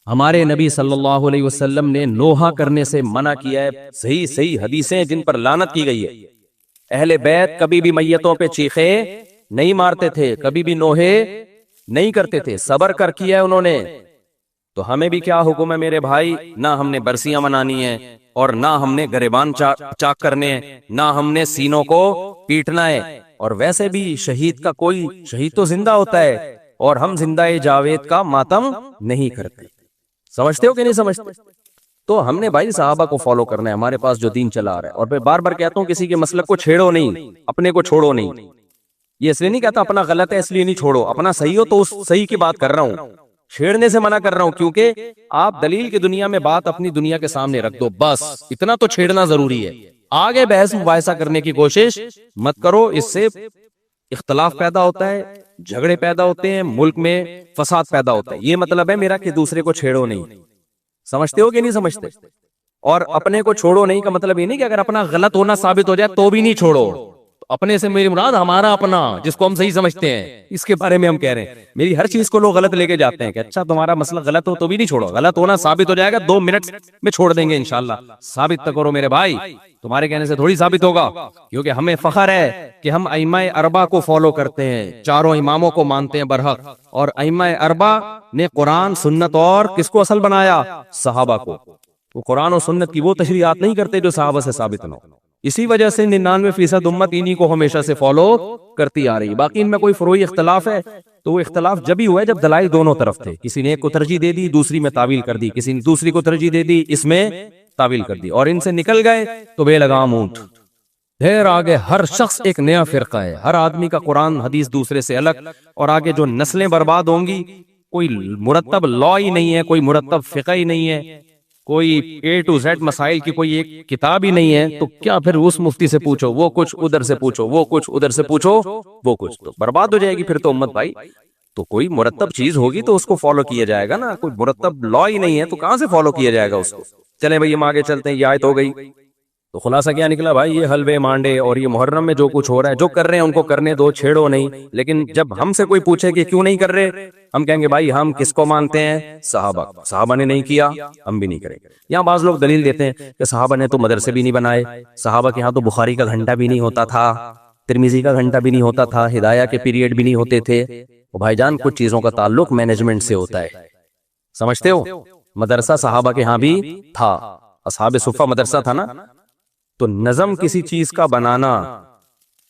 ہمارے نبی صلی اللہ علیہ وسلم نے نوحہ کرنے سے منع کیا ہے، صحیح حدیثیں جن پر لعنت کی گئی ہے۔ اہل بیت کبھی بھی میتوں پہ چیخے نہیں مارتے تھے، کبھی بھی نوحے نہیں کرتے تھے، صبر کر کیا ہے انہوں نے۔ تو ہمیں بھی کیا حکم ہے میرے بھائی، نہ ہم نے برسیاں منانی ہیں، اور نہ ہم نے گریبان چاک کرنے ہیں، نہ ہم نے سینوں کو پیٹنا ہے، اور ویسے بھی شہید کا کوئی شہید تو زندہ ہوتا ہے، اور ہم زندہ جاوید کا ماتم نہیں کرتے، سمجھتے ہو کہ نہیں سمجھتے؟ تو ہم نے بھائی صحابہ کو فالو کرنا ہے، ہمارے پاس جو دین چلا آ رہا ہے، اور میں بار بار کہتا ہوں کسی کے مسلک کو چھیڑو نہیں، اپنے کو چھوڑو نہیں، یہ اس لیے نہیں کہتا اپنا غلط ہے اس لیے نہیں چھوڑو، اپنا صحیح ہو تو اس صحیح کی بات کر رہا ہوں، چھیڑنے سے منع کر رہا ہوں، کیونکہ آپ دلیل کی دنیا میں بات اپنی دنیا کے سامنے رکھ دو، بس اتنا تو چھیڑنا ضروری ہے، آگے بحث مباحثہ کرنے کی کوشش مت کرو، اس سے اختلاف پیدا ہوتا ہے، جھگڑے پیدا ہوتے ہیں، ملک میں فساد پیدا ہوتا ہے، یہ مطلب ہے میرا کہ دوسرے کو چھیڑو نہیں، سمجھتے ہو کہ نہیں سمجھتے؟ اور اپنے کو چھوڑو نہیں کا مطلب یہ نہیں کہ اگر اپنا غلط ہونا ثابت ہو جائے تو بھی نہیں چھوڑو، اپنے سے میری مراد ہمارا اپنا جس کو ہم صحیح سمجھتے ہیں، اس کے بارے میں ہم کہہ رہے ہیں، میری ہر چیز کو لوگ غلط لے کے جاتے ہیں کہ اچھا تمہارا مسئلہ غلط ہو تو بھی نہیں چھوڑو، غلط ہونا ثابت ہو جائے گا 2 منٹ میں چھوڑ دیں گے انشاءاللہ، ثابت تو کرو میرے بھائی، تمہارے کہنے سے تھوڑی ثابت ہوگا، کیونکہ ہمیں فخر ہے کہ ہم ائمہ اربعہ کو فالو کرتے ہیں، چاروں اماموں کو مانتے ہیں برحق، اور ائمہ اربعہ نے قرآن سنت اور کس کو اصل بنایا؟ صحابہ کو، وہ قرآن اور سنت کی وہ تشریحات نہیں کرتے جو صحابہ سے ثابت نہ ہو، اسی وجہ سے 99% امت انہی کو ہمیشہ سے فالو کرتی آ رہی، باقی ان میں کوئی فروعی اختلاف ہے تو وہ اختلاف جب ہی ہوا ہے جب دلائل دونوں طرف تھے، کسی نے ایک کو ترجیح دے دی دوسری میں تعویل کر دی، کسی نے دوسری کو ترجیح دے دی اس میں تعویل کر دی، اور ان سے نکل گئے تو بے لگام اونٹ، پھر آگے ہر شخص ایک نیا فرقہ ہے، ہر آدمی کا قرآن حدیث دوسرے سے الگ، اور آگے جو نسلیں برباد ہوں گی، کوئی مرتب لا ہی نہیں ہے، کوئی مرتب فقہ ہی نہیں ہے، کوئی اے ٹو زیڈ مسائل کی کوئی ایک کتاب ہی نہیں ہے، تو کیا پھر اس مفتی سے پوچھو، وہ کچھ ادھر سے پوچھو، وہ کچھ ادھر سے پوچھو، وہ کچھ، تو برباد ہو جائے گی پھر تو امت بھائی۔ تو کوئی مرتب چیز ہوگی تو اس کو فالو کیا جائے گا نا، کوئی مرتب لا ہی نہیں ہے تو کہاں سے فالو کیا جائے گا اس کو۔ چلیں بھائی ہم آگے چلتے ہیں، یہ آیت ہو گئی۔ تو خلاصہ کیا نکلا بھائی، یہ حلوے مانڈے اور یہ محرم میں جو کچھ ہو رہا ہے، جو کر رہے ہیں ان کو کرنے دو، چھیڑو نہیں۔ لیکن جب ہم سے کوئی پوچھے کہ کیوں نہیں کر رہے، ہم کہیں گے بھائی ہم کس کو مانتے ہیں؟ صحابہ نے نہیں کیا، ہم بھی نہیں کریں گے۔ یہاں بعض لوگ دلیل دیتے ہیں کہ صحابہ نے تو مدرسے بھی نہیں بنائے، صحابہ کے ہاں تو بخاری کا گھنٹہ بھی نہیں ہوتا تھا، ترمذی کا گھنٹہ بھی نہیں ہوتا تھا، ہدایہ کے پیریڈ بھی نہیں ہوتے تھے۔ بھائی جان کچھ چیزوں کا تعلق مینجمنٹ سے ہوتا ہے، سمجھتے ہو؟ مدرسہ صحابہ کے ہاں بھی تھا، اصحاب صفہ مدرسہ تھا نا۔ تو نظم کسی چیز کا بنانا،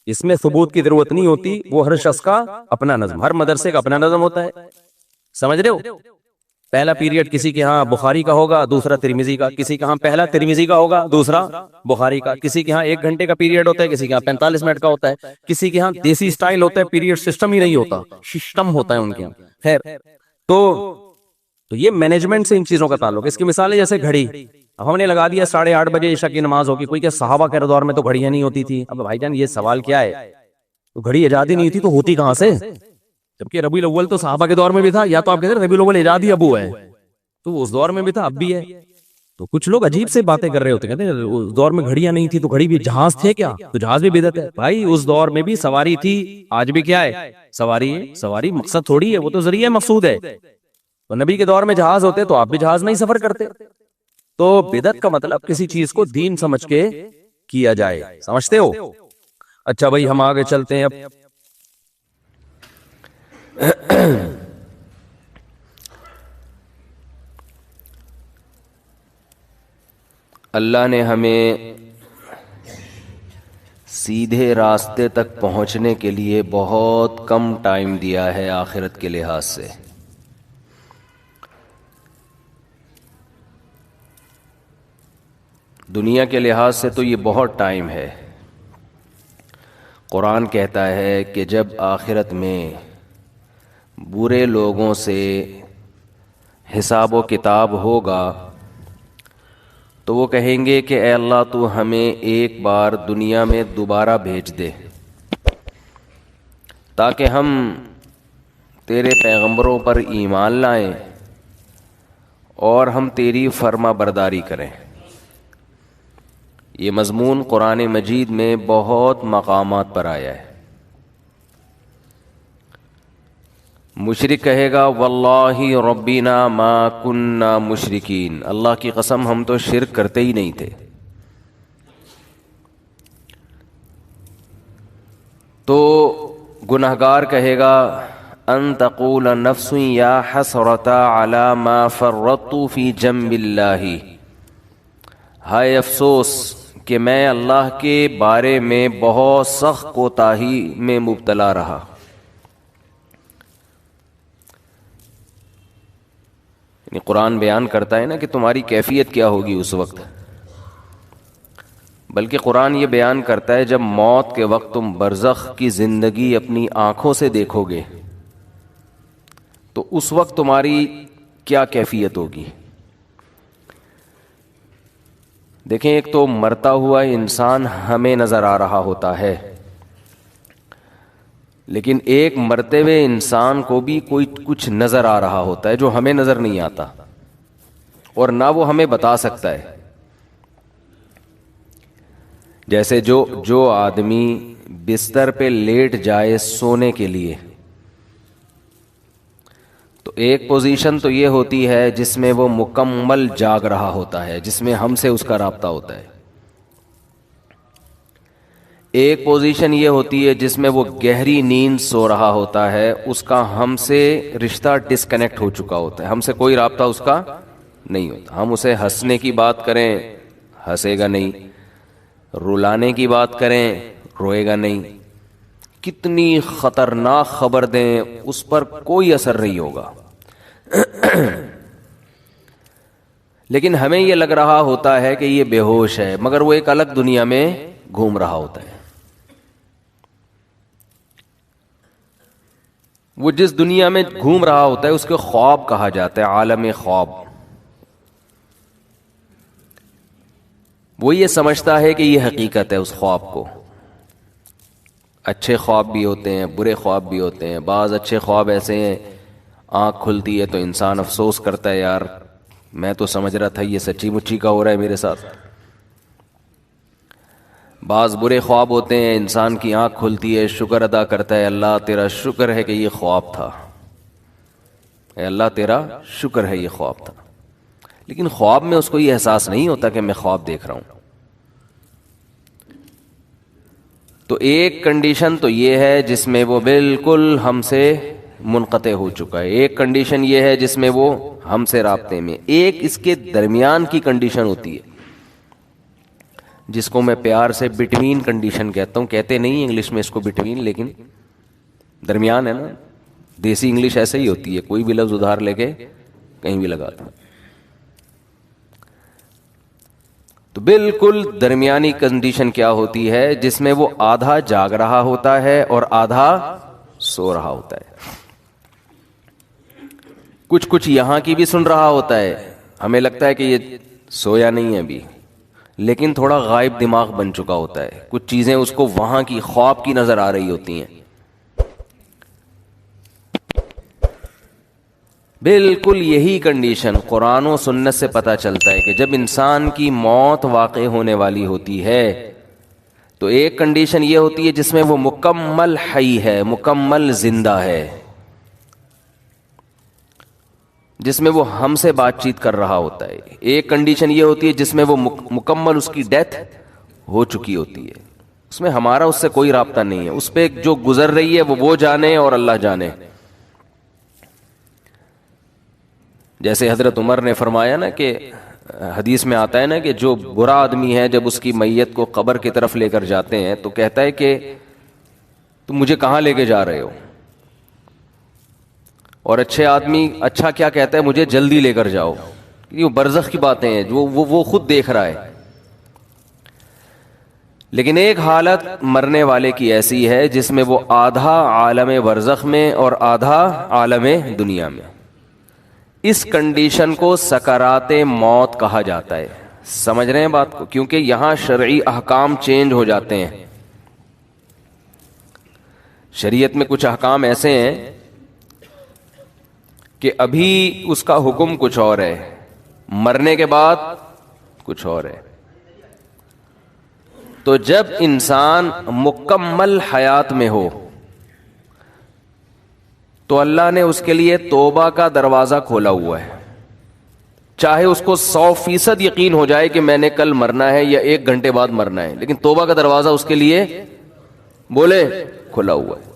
اس میں ثبوت کی ضرورت نہیں ہوتی، وہ ہر شخص کا اپنا نظم، ہر مدرسے کا اپنا نظم ہوتا ہے، سمجھ رہے ہو؟ پہلا پیریڈ کسی کے ہاں بخاری کا ہوگا، دوسرا ترمذی کا، کسی کے ہاں پہلا ترمذی کا ہوگا، دوسرا بخاری کا، کسی کے ہاں 1 گھنٹے کا پیریڈ ہوتا ہے، کسی کے ہاں 45 منٹ کا ہوتا ہے، کسی کے ہاں دیسی سٹائل ہوتا ہے، پیریڈ سسٹم ہی نہیں ہوتا، سسٹم ہوتا ہے ان کے ہاں۔ خیر، تو یہ مینجمنٹ سے ان چیزوں کا تعلق ہے۔ اس کی مثال ہے جیسے گھڑی، اب ہم نے لگا دیا 8:30 بجے عشاء کی نماز ہوگی، کوئی کہ صحابہ کے دور میں تو گھڑیاں نہیں ہوتی تھی۔ اب بھائی جان یہ سوال کیا ہے، تو گھڑی ایجاد ہی نہیں تھی تو ہوتی کہاں سے؟ جبکہ ربیع الاول تو صحابہ کے دور میں بھی تھا، یا تو آپ کہتے ہیں ربیع الاول ایجاد ہی ابو ہے، تو اس دور میں بھی تھا، اب بھی ہے۔ تو کچھ لوگ عجیب سے باتیں کر رہے ہوتے، کہتے ہیں اس دور میں گھڑیاں نہیں تھی تو گھڑی بھی جہاز تھے کیا؟ تو جہاز بھی بدعت ہے۔ بھائی اس دور میں بھی سواری تھی، آج بھی کیا ہے؟ سواری ہے۔ سواری مقصد تھوڑی ہے، وہ تو ذریعہ مقصود ہے۔ تو نبی کے دور میں جہاز ہوتے تو آپ بھی جہاز میں ہی سفر کرتے۔ تو بدعت کا مطلب کسی چیز کو دین سمجھ کے کیا جائے، سمجھتے ہو؟ اچھا بھائی ہم آگے چلتے ہیں اب۔ اللہ نے ہمیں سیدھے راستے تک پہنچنے کے لیے بہت کم ٹائم دیا ہے آخرت کے لحاظ سے۔ دنیا کے لحاظ سے تو یہ بہت ٹائم ہے۔ قرآن کہتا ہے کہ جب آخرت میں برے لوگوں سے حساب و کتاب ہوگا تو وہ کہیں گے کہ اے اللہ تو ہمیں ایک بار دنیا میں دوبارہ بھیج دے تاکہ ہم تیرے پیغمبروں پر ایمان لائیں اور ہم تیری فرما برداری کریں۔ یہ مضمون قرآن مجید میں بہت مقامات پر آیا ہے۔ مشرک کہے گا واللہ ربنا ما کننا مشرکین، اللہ کی قسم ہم تو شرک کرتے ہی نہیں تھے۔ تو گنہگار کہے گا ان تقول نفس یا حسرۃ علی ما فرطت فی جنب اللہ، ہائے افسوس کہ میں اللہ کے بارے میں بہت سخت کوتاہی میں مبتلا رہا۔ یعنی قرآن بیان کرتا ہے نا کہ تمہاری کیفیت کیا ہوگی اس وقت، بلکہ قرآن یہ بیان کرتا ہے جب موت کے وقت تم برزخ کی زندگی اپنی آنکھوں سے دیکھو گے تو اس وقت تمہاری کیا کیفیت ہوگی۔ دیکھیں ایک تو مرتا ہوا انسان ہمیں نظر آ رہا ہوتا ہے، لیکن ایک مرتے ہوئے انسان کو بھی کوئی کچھ نظر آ رہا ہوتا ہے جو ہمیں نظر نہیں آتا، اور نہ وہ ہمیں بتا سکتا ہے۔ جیسے جو آدمی بستر پہ لیٹ جائے سونے کے لیے، تو ایک پوزیشن تو یہ ہوتی ہے جس میں وہ مکمل جاگ رہا ہوتا ہے، جس میں ہم سے اس کا رابطہ ہوتا ہے۔ ایک پوزیشن یہ ہوتی ہے جس میں وہ گہری نیند سو رہا ہوتا ہے، اس کا ہم سے رشتہ ڈسکنیکٹ ہو چکا ہوتا ہے، ہم سے کوئی رابطہ اس کا نہیں ہوتا۔ ہم اسے ہنسنے کی بات کریں ہنسے گا نہیں، رلانے کی بات کریں روئے گا نہیں، کتنی خطرناک خبر دیں اس پر کوئی اثر نہیں ہوگا۔ لیکن ہمیں یہ لگ رہا ہوتا ہے کہ یہ بے ہوش ہے، مگر وہ ایک الگ دنیا میں گھوم رہا ہوتا ہے. وہ جس دنیا میں گھوم رہا ہوتا ہے اس کے خواب کہا جاتا ہے, عالم خواب. وہ یہ سمجھتا ہے کہ یہ حقیقت ہے اس خواب کو. اچھے خواب بھی ہوتے ہیں, برے خواب بھی ہوتے ہیں. بعض اچھے خواب ایسے ہیں آنکھ کھلتی ہے تو انسان افسوس کرتا ہے, یار میں تو سمجھ رہا تھا یہ سچی مچی کا ہو رہا ہے میرے ساتھ. بعض برے خواب ہوتے ہیں, انسان کی آنکھ کھلتی ہے, شکر ادا کرتا ہے, اللہ تیرا شکر ہے کہ یہ خواب تھا, اے اللہ تیرا شکر ہے یہ خواب تھا. لیکن خواب میں اس کو یہ احساس نہیں ہوتا کہ میں خواب دیکھ رہا ہوں. تو ایک کنڈیشن تو یہ ہے جس میں وہ بالکل ہم سے منقطع ہو چکا ہے. ایک کنڈیشن یہ ہے جس میں وہ ہم سے رابطے میں. ایک اس کے درمیان کی کنڈیشن ہوتی ہے جس کو میں پیار سے بٹوین کنڈیشن کہتا ہوں. کہتے نہیں انگلش میں اس کو بٹوین, لیکن درمیان ہے نا. دیسی انگلش ایسے ہی ہوتی ہے, کوئی بھی لفظ ادھار لے کے کہیں بھی لگا دو. تو بالکل درمیانی کنڈیشن کیا ہوتی ہے جس میں وہ آدھا جاگ رہا ہوتا ہے اور آدھا سو رہا ہوتا ہے. کچھ کچھ یہاں کی بھی سن رہا ہوتا ہے, ہمیں لگتا ہے کہ یہ سویا نہیں ہے ابھی, لیکن تھوڑا غائب دماغ بن چکا ہوتا ہے. کچھ چیزیں اس کو وہاں کی خواب کی نظر آ رہی ہوتی ہیں. بالکل یہی کنڈیشن قرآن و سنت سے پتہ چلتا ہے کہ جب انسان کی موت واقع ہونے والی ہوتی ہے تو ایک کنڈیشن یہ ہوتی ہے جس میں وہ مکمل حی ہے, مکمل زندہ ہے, جس میں وہ ہم سے بات چیت کر رہا ہوتا ہے. ایک کنڈیشن یہ ہوتی ہے جس میں وہ مکمل اس کی ڈیتھ ہو چکی ہوتی ہے, اس میں ہمارا اس سے کوئی رابطہ نہیں ہے. اس پہ جو گزر رہی ہے وہ جانے اور اللہ جانے. جیسے حضرت عمر نے فرمایا نا کہ حدیث میں آتا ہے نا کہ جو برا آدمی ہے جب اس کی میت کو قبر کی طرف لے کر جاتے ہیں تو کہتا ہے کہ تم مجھے کہاں لے کے جا رہے ہو, اور اچھے آدمی اچھا کیا کہتا ہے, مجھے جلدی لے کر جاؤ. یہ برزخ کی باتیں ہیں جو وہ خود دیکھ رہا ہے. لیکن ایک حالت مرنے والے کی ایسی ہے جس میں وہ آدھا عالم برزخ میں اور آدھا عالم دنیا میں. اس کنڈیشن کو سکرات موت کہا جاتا ہے. سمجھ رہے ہیں بات کو, کیونکہ یہاں شرعی احکام چینج ہو جاتے ہیں. شریعت میں کچھ احکام ایسے ہیں کہ ابھی اس کا حکم کچھ اور ہے, مرنے کے بعد کچھ اور ہے. تو جب انسان مکمل حیات میں ہو تو اللہ نے اس کے لیے توبہ کا دروازہ کھولا ہوا ہے. چاہے اس کو 100% یقین ہو جائے کہ میں نے کل مرنا ہے یا 1 گھنٹے بعد مرنا ہے, لیکن توبہ کا دروازہ اس کے لیے بولے کھلا ہوا ہے.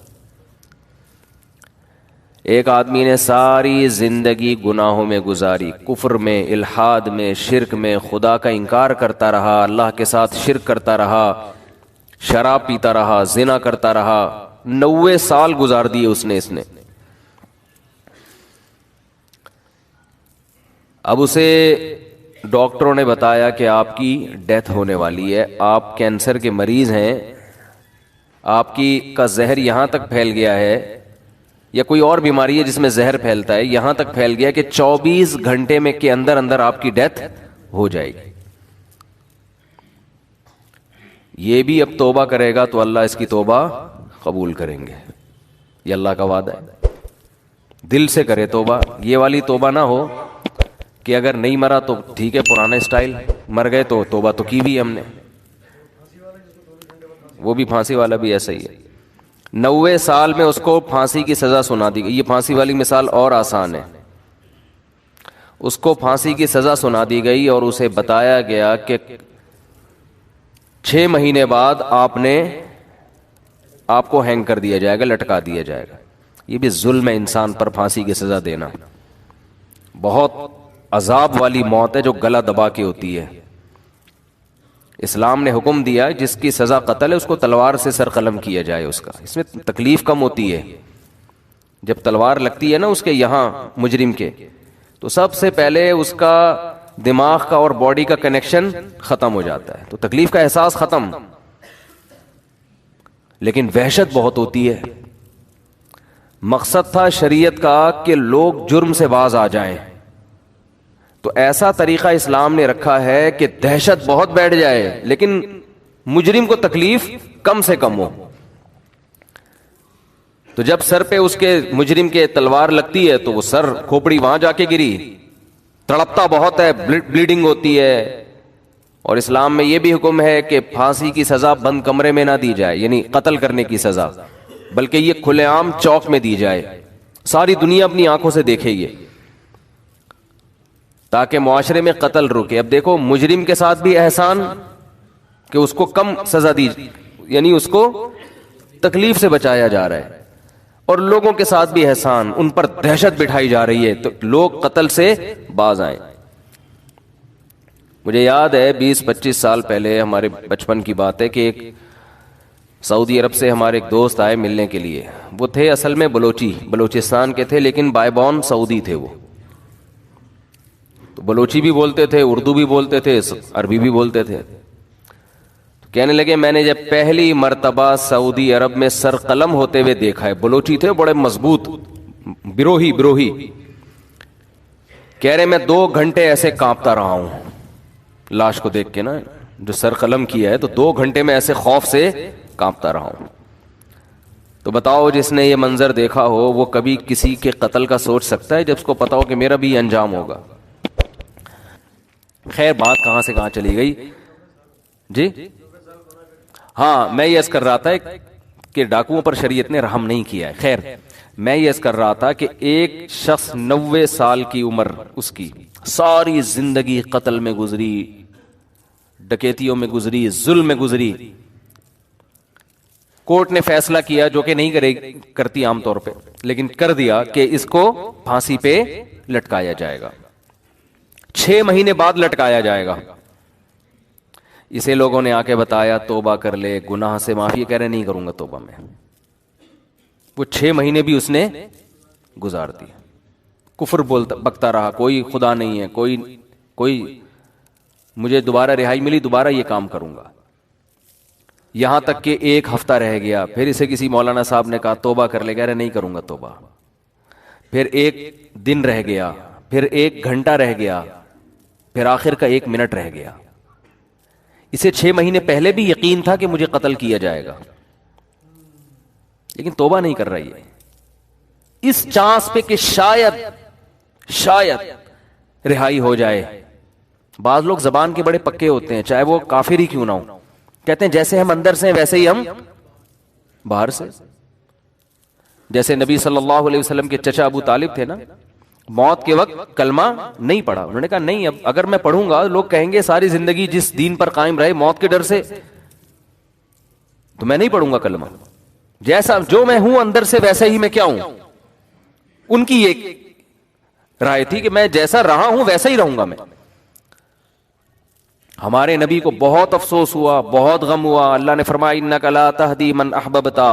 ایک آدمی نے ساری زندگی گناہوں میں گزاری, کفر میں, الحاد میں, شرک میں, خدا کا انکار کرتا رہا, اللہ کے ساتھ شرک کرتا رہا, شراب پیتا رہا, زنا کرتا رہا. 90 سال گزار دیے اس نے. اب اسے ڈاکٹروں نے بتایا کہ آپ کی ڈیتھ ہونے والی ہے, آپ کینسر کے مریض ہیں, آپ کا زہر یہاں تک پھیل گیا ہے, یا کوئی اور بیماری ہے جس میں زہر پھیلتا ہے, یہاں تک پھیل گیا کہ 24 گھنٹے میں کے اندر آپ کی ڈیتھ ہو جائے گی. یہ بھی اب توبہ کرے گا تو اللہ اس کی توبہ قبول کریں گے, یہ اللہ کا وعدہ ہے. دل سے کرے توبہ, یہ والی توبہ نہ ہو کہ اگر نہیں مرا تو ٹھیک ہے پرانا اسٹائل, مر گئے تو توبہ تو کی بھی ہم نے. وہ بھی پھانسی والا بھی ایسا ہی ہے. 90 سال میں اس کو پھانسی کی سزا سنا دی گئی. یہ پھانسی والی مثال اور آسان ہے. اس کو پھانسی کی سزا سنا دی گئی اور اسے بتایا گیا کہ 6 مہینے بعد آپ کو ہینگ کر دیا جائے گا, لٹکا دیا جائے گا. یہ بھی ظلم ہے انسان پر پھانسی کی سزا دینا. بہت عذاب والی موت ہے جو گلا دبا کے ہوتی ہے. اسلام نے حکم دیا جس کی سزا قتل ہے اس کو تلوار سے سر قلم کیا جائے. اس میں تکلیف کم ہوتی ہے. جب تلوار لگتی ہے نا اس کے یہاں مجرم کے, تو سب سے پہلے اس کا دماغ کا اور باڈی کا کنیکشن ختم ہو جاتا ہے, تو تکلیف کا احساس ختم. لیکن وحشت بہت ہوتی ہے. مقصد تھا شریعت کا کہ لوگ جرم سے باز آ جائیں, تو ایسا طریقہ اسلام نے رکھا ہے کہ دہشت بہت بیٹھ جائے لیکن مجرم کو تکلیف کم سے کم ہو. تو جب سر پہ اس کے مجرم کے تلوار لگتی ہے تو وہ سر کھوپڑی وہاں جا کے گری, تڑپتا بہت ہے, بلیڈنگ ہوتی ہے. اور اسلام میں یہ بھی حکم ہے کہ پھانسی کی سزا بند کمرے میں نہ دی جائے, یعنی قتل کرنے کی سزا, بلکہ یہ کھلے عام چوک میں دی جائے, ساری دنیا اپنی آنکھوں سے دیکھے یہ, تاکہ معاشرے میں قتل رکے. اب دیکھو مجرم کے ساتھ بھی احسان کہ اس کو کم سزا دی, یعنی اس کو تکلیف سے بچایا جا رہا ہے, اور لوگوں کے ساتھ بھی احسان, ان پر دہشت بٹھائی جا رہی ہے تو لوگ قتل سے باز آئیں. مجھے یاد ہے 20-25 سال پہلے, ہمارے بچپن کی بات ہے, کہ ایک سعودی عرب سے ہمارے ایک دوست آئے ملنے کے لیے. وہ تھے اصل میں بلوچستان کے تھے, لیکن بائی بورن سعودی تھے. وہ تو بلوچی بھی بولتے تھے, اردو بھی بولتے تھے, عربی بھی بولتے تھے. تو کہنے لگے میں نے جب پہلی مرتبہ سعودی عرب میں سر قلم ہوتے ہوئے دیکھا ہے. بلوچی تھے, بڑے مضبوط, بروہی. کہہ رہے میں 2 گھنٹے ایسے کانپتا رہا ہوں لاش کو دیکھ کے نا, جو سر قلم کیا ہے, تو 2 گھنٹے میں ایسے خوف سے کانپتا رہا ہوں. تو بتاؤ جس نے یہ منظر دیکھا ہو وہ کبھی کسی کے قتل کا سوچ سکتا ہے جب اس کو پتا ہو کہ میرا بھی انجام ہوگا. خیر بات کہاں سے کہاں چلی گئی جی. ہاں میں یہ عرض کر رہا تھا کہ ڈاکوؤں پر شریعت نے رحم نہیں کیا ہے. خیر میں یہ عرض کر رہا تھا کہ ایک شخص 90 سال کی عمر, اس کی ساری زندگی قتل میں گزری, ڈکیتیوں میں گزری, ظلم میں گزری. کورٹ نے فیصلہ کیا, جو کہ نہیں کرتی عام طور پہ, لیکن کر دیا کہ اس کو پھانسی پہ لٹکایا جائے گا, 6 مہینے بعد لٹکایا جائے گا. اسے لوگوں نے آ کے بتایا توبہ کر لے, گناہ سے معافی. کہہ رہے نہیں کروں گا توبہ میں. وہ 6 مہینے بھی اس نے گزار دی, کفر بکتا رہا, کوئی خدا نہیں ہے, کوئی مجھے دوبارہ رہائی ملی, دوبارہ یہ کام کروں گا. یہاں تک کہ 1 ہفتہ رہ گیا, پھر اسے کسی مولانا صاحب نے کہا توبہ کر لے. کہہ رہے نہیں کروں گا توبہ. پھر 1 دن رہ گیا, پھر 1 گھنٹہ رہ گیا, پھر آخر کا 1 منٹ رہ گیا. اسے 6 مہینے پہلے بھی یقین تھا کہ مجھے قتل کیا جائے گا, لیکن توبہ نہیں کر رہی ہے, اس چانس پہ کہ شاید رہائی ہو جائے. بعض لوگ زبان کے بڑے پکے ہوتے ہیں, چاہے وہ کافر ہی کیوں نہ ہو. کہتے ہیں جیسے ہم اندر سے ہیں ویسے ہی ہم باہر سے. جیسے نبی صلی اللہ علیہ وسلم کے چچا ابو طالب تھے نا, موت کے وقت کلمہ نہیں پڑھا. انہوں نے کہا نہیں, اب اگر میں پڑھوں گا لوگ کہیں گے ساری زندگی جس دین پر قائم رہے موت کے ڈر سے, تو میں نہیں پڑھوں گا کلمہ. جیسا جو میں ہوں اندر سے ویسا ہی میں کیا ہوں. ان کی ایک رائے تھی کہ میں جیسا رہا ہوں ویسا ہی رہوں گا میں. ہمارے نبی کو بہت افسوس ہوا, بہت غم ہوا. اللہ نے فرمایا انک لا تہدی من احببتا,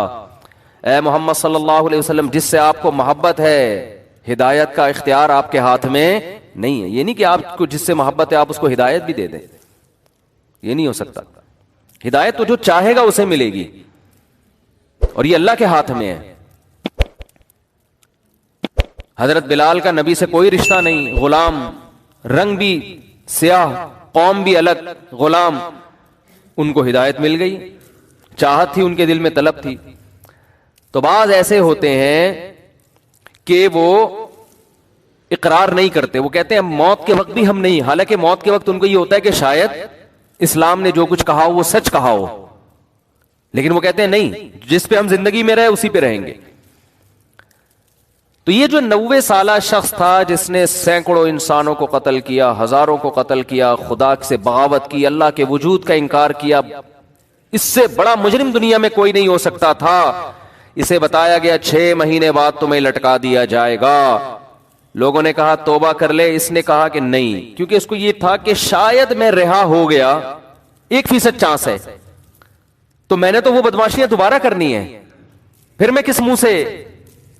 اے محمد صلی اللہ علیہ وسلم جس سے آپ کو محبت ہے, ہدایت کا اختیار آپ کے ہاتھ میں نہیں ہے. یہ نہیں کہ آپ کو جس سے محبت ہے آپ اس کو ہدایت بھی دے دیں, یہ نہیں ہو سکتا. ہدایت تو جو چاہے گا اسے ملے گی, اور یہ اللہ کے ہاتھ میں ہے. حضرت بلال کا نبی سے کوئی رشتہ نہیں, غلام, رنگ بھی سیاہ, قوم بھی الگ, غلام. ان کو ہدایت مل گئی, چاہت تھی ان کے دل میں, طلب تھی. تو بعض ایسے ہوتے ہیں کہ وہ اقرار نہیں کرتے, وہ کہتے ہیں موت کے وقت بھی ہم نہیں, حالانکہ موت کے وقت ان کو یہ ہوتا ہے کہ شاید اسلام نے جو کچھ کہا ہو وہ سچ کہا ہو, لیکن وہ کہتے ہیں نہیں, جس پہ ہم زندگی میں رہے اسی پہ رہیں گے. تو یہ جو 90 سالہ شخص تھا جس نے سینکڑوں انسانوں کو قتل کیا, ہزاروں کو قتل کیا, خدا سے بغاوت کی, اللہ کے وجود کا انکار کیا, اس سے بڑا مجرم دنیا میں کوئی نہیں ہو سکتا تھا. اسے بتایا گیا 6 مہینے بعد تمہیں لٹکا دیا جائے گا. لوگوں نے کہا توبہ کر لے, اس نے کہا کہ نہیں, کیونکہ اس کو یہ تھا کہ شاید میں رہا ہو گیا, 1% چانس ہے, تو میں نے تو وہ بدماشیاں دوبارہ کرنی ہے, پھر میں کس منہ سے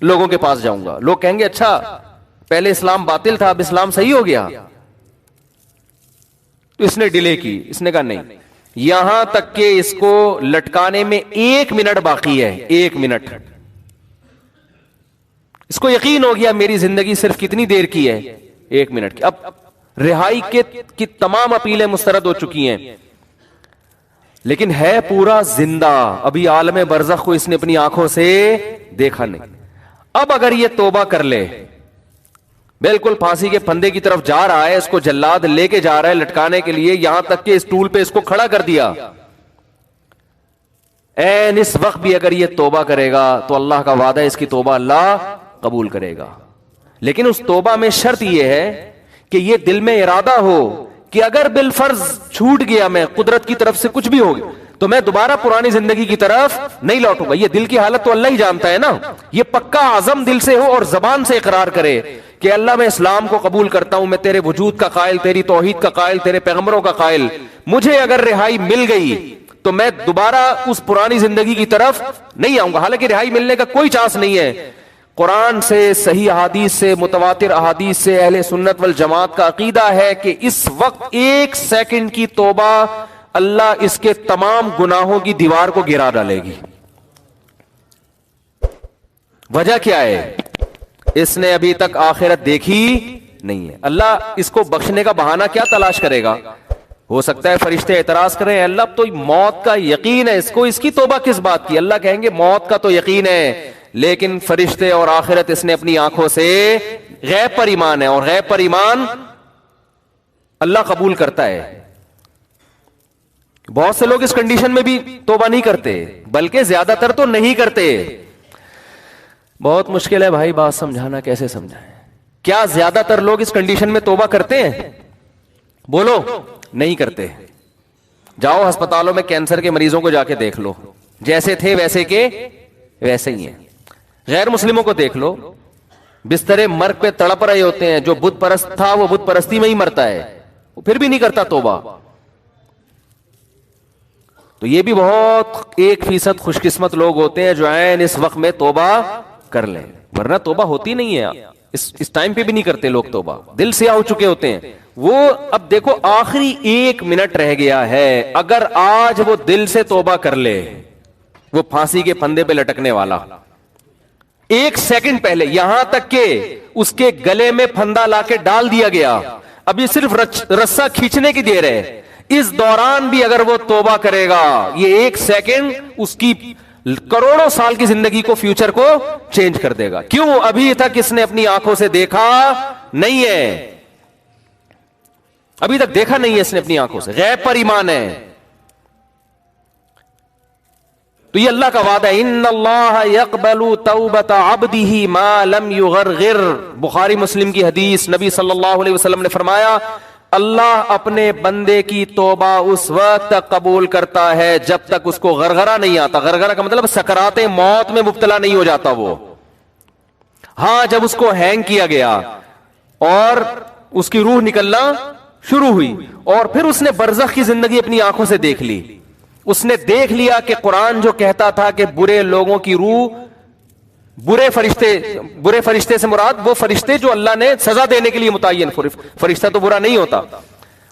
لوگوں کے پاس جاؤں گا. لوگ کہیں گے اچھا پہلے اسلام باطل تھا اب اسلام صحیح ہو گیا. تو اس نے ڈیلے کی, اس نے کہا نہیں, یہاں تک کہ اس کو لٹکانے میں 1 منٹ باقی ہے. 1 منٹ. اس کو یقین ہو گیا میری زندگی صرف کتنی دیر کی ہے؟ 1 منٹ کی. اب رہائی کی تمام اپیلیں مسترد ہو چکی ہیں، لیکن ہے پورا زندہ. ابھی عالم برزخ کو اس نے اپنی آنکھوں سے دیکھا نہیں. اب اگر یہ توبہ کر لے، بالکل پھانسی کے پھندے کی طرف جا رہا ہے، اس کو جلاد لے کے جا رہا ہے لٹکانے کے لیے، یہاں تک کہ اس ٹول پہ اس کو کھڑا کر دیا، این اس وقت بھی اگر یہ توبہ کرے گا تو اللہ کا وعدہ ہے اس کی توبہ اللہ قبول کرے گا. لیکن اس توبہ میں شرط یہ ہے کہ یہ دل میں ارادہ ہو کہ اگر بالفرض چھوٹ گیا، میں قدرت کی طرف سے کچھ بھی ہو گیا، تو میں دوبارہ پرانی زندگی کی طرف نہیں لوٹوں گا. یہ دل کی حالت تو اللہ ہی جانتا ہے نا. یہ پکا عزم دل سے ہو اور زبان سے اقرار کرے کہ اللہ میں اسلام کو قبول کرتا ہوں، میں تیرے وجود کا قائل، تیری توحید کا قائل، تیرے پیغمبروں کا قائل. مجھے اگر رہائی مل گئی تو میں دوبارہ اس پرانی زندگی کی طرف نہیں آؤں گا. حالانکہ رہائی ملنے کا کوئی چانس نہیں ہے. قرآن سے، صحیح احادیث سے، متواتر احادیث سے اہل سنت والجماعت کا عقیدہ ہے کہ اس وقت 1 سیکنڈ کی توبہ اللہ اس کے تمام گناہوں کی دیوار کو گرا ڈالے گی. وجہ کیا ہے؟ اس نے ابھی تک آخرت دیکھی نہیں ہے. اللہ اس کو بخشنے کا بہانہ کیا تلاش کرے گا؟ ہو سکتا ہے فرشتے اعتراض کریں، اللہ اب تو موت کا یقین ہے اس کو، اس کی توبہ کس بات کی؟ اللہ کہیں گے موت کا تو یقین ہے، لیکن فرشتے اور آخرت اس نے اپنی آنکھوں سے غیب پر ایمان ہے، اور غیب پر ایمان اللہ قبول کرتا ہے. بہت سے لوگ اس کنڈیشن میں بھی توبہ نہیں کرتے، بلکہ زیادہ تر تو نہیں کرتے. بہت مشکل ہے بھائی بات سمجھانا، کیسے سمجھائیں؟ کیا زیادہ تر لوگ اس کنڈیشن میں توبہ کرتے ہیں؟ بولو. نہیں کرتے. جاؤ ہسپتالوں میں کینسر کے مریضوں کو جا کے دیکھ لو، جیسے تھے ویسے کے ویسے ہی ہیں. غیر مسلموں کو دیکھ لو، بسترے مرگ پہ تڑپ رہے ہوتے ہیں. جو بت پرست تھا وہ بت پرستی میں ہی مرتا ہے، وہ پھر بھی نہیں کرتا توبہ. تو یہ بھی بہت 1% خوش قسمت لوگ ہوتے ہیں جو عین اس وقت میں توبہ کر لیں، ورنہ توبہ ہوتی نہیں ہے. اس ٹائم پہ بھی نہیں کرتے لوگ توبہ، دل سے ہو چکے ہوتے ہیں وہ. اب دیکھو آخری 1 منٹ رہ گیا ہے، اگر آج وہ دل سے توبہ کر لے، وہ پھانسی کے پھندے پہ لٹکنے والا 1 سیکنڈ پہلے، یہاں تک کہ اس کے گلے میں پھندا لا کے ڈال دیا گیا، اب یہ صرف رسا کھینچنے کی دیر ہے. اس دوران بھی اگر وہ توبہ کرے گا، یہ 1 سیکنڈ اس کی کروڑوں سال کی زندگی کو، فیوچر کو چینج کر دے گا. کیوں؟ ابھی تک اس نے اپنی آنکھوں سے دیکھا نہیں ہے، ابھی تک دیکھا نہیں ہے اس نے اپنی آنکھوں سے، غیب پر ایمان ہے. تو یہ اللہ کا وعدہ ہے، ان اللہ یقبل توبۃ عبدہ ما لم یغرغر. بخاری مسلم کی حدیث، نبی صلی اللہ علیہ وسلم نے فرمایا اللہ اپنے بندے کی توبہ اس وقت تک قبول کرتا ہے جب تک اس کو غرغرہ نہیں آتا. غرغرہ کا مطلب سکرات موت میں مبتلا نہیں ہو جاتا وہ. ہاں جب اس کو ہینگ کیا گیا اور اس کی روح نکلنا شروع ہوئی اور پھر اس نے برزخ کی زندگی اپنی آنکھوں سے دیکھ لی، اس نے دیکھ لیا کہ قرآن جو کہتا تھا کہ برے لوگوں کی روح، برے فرشتے سے مراد وہ فرشتے جو اللہ نے سزا دینے کے لیے متعین، فرشتہ تو برا نہیں ہوتا،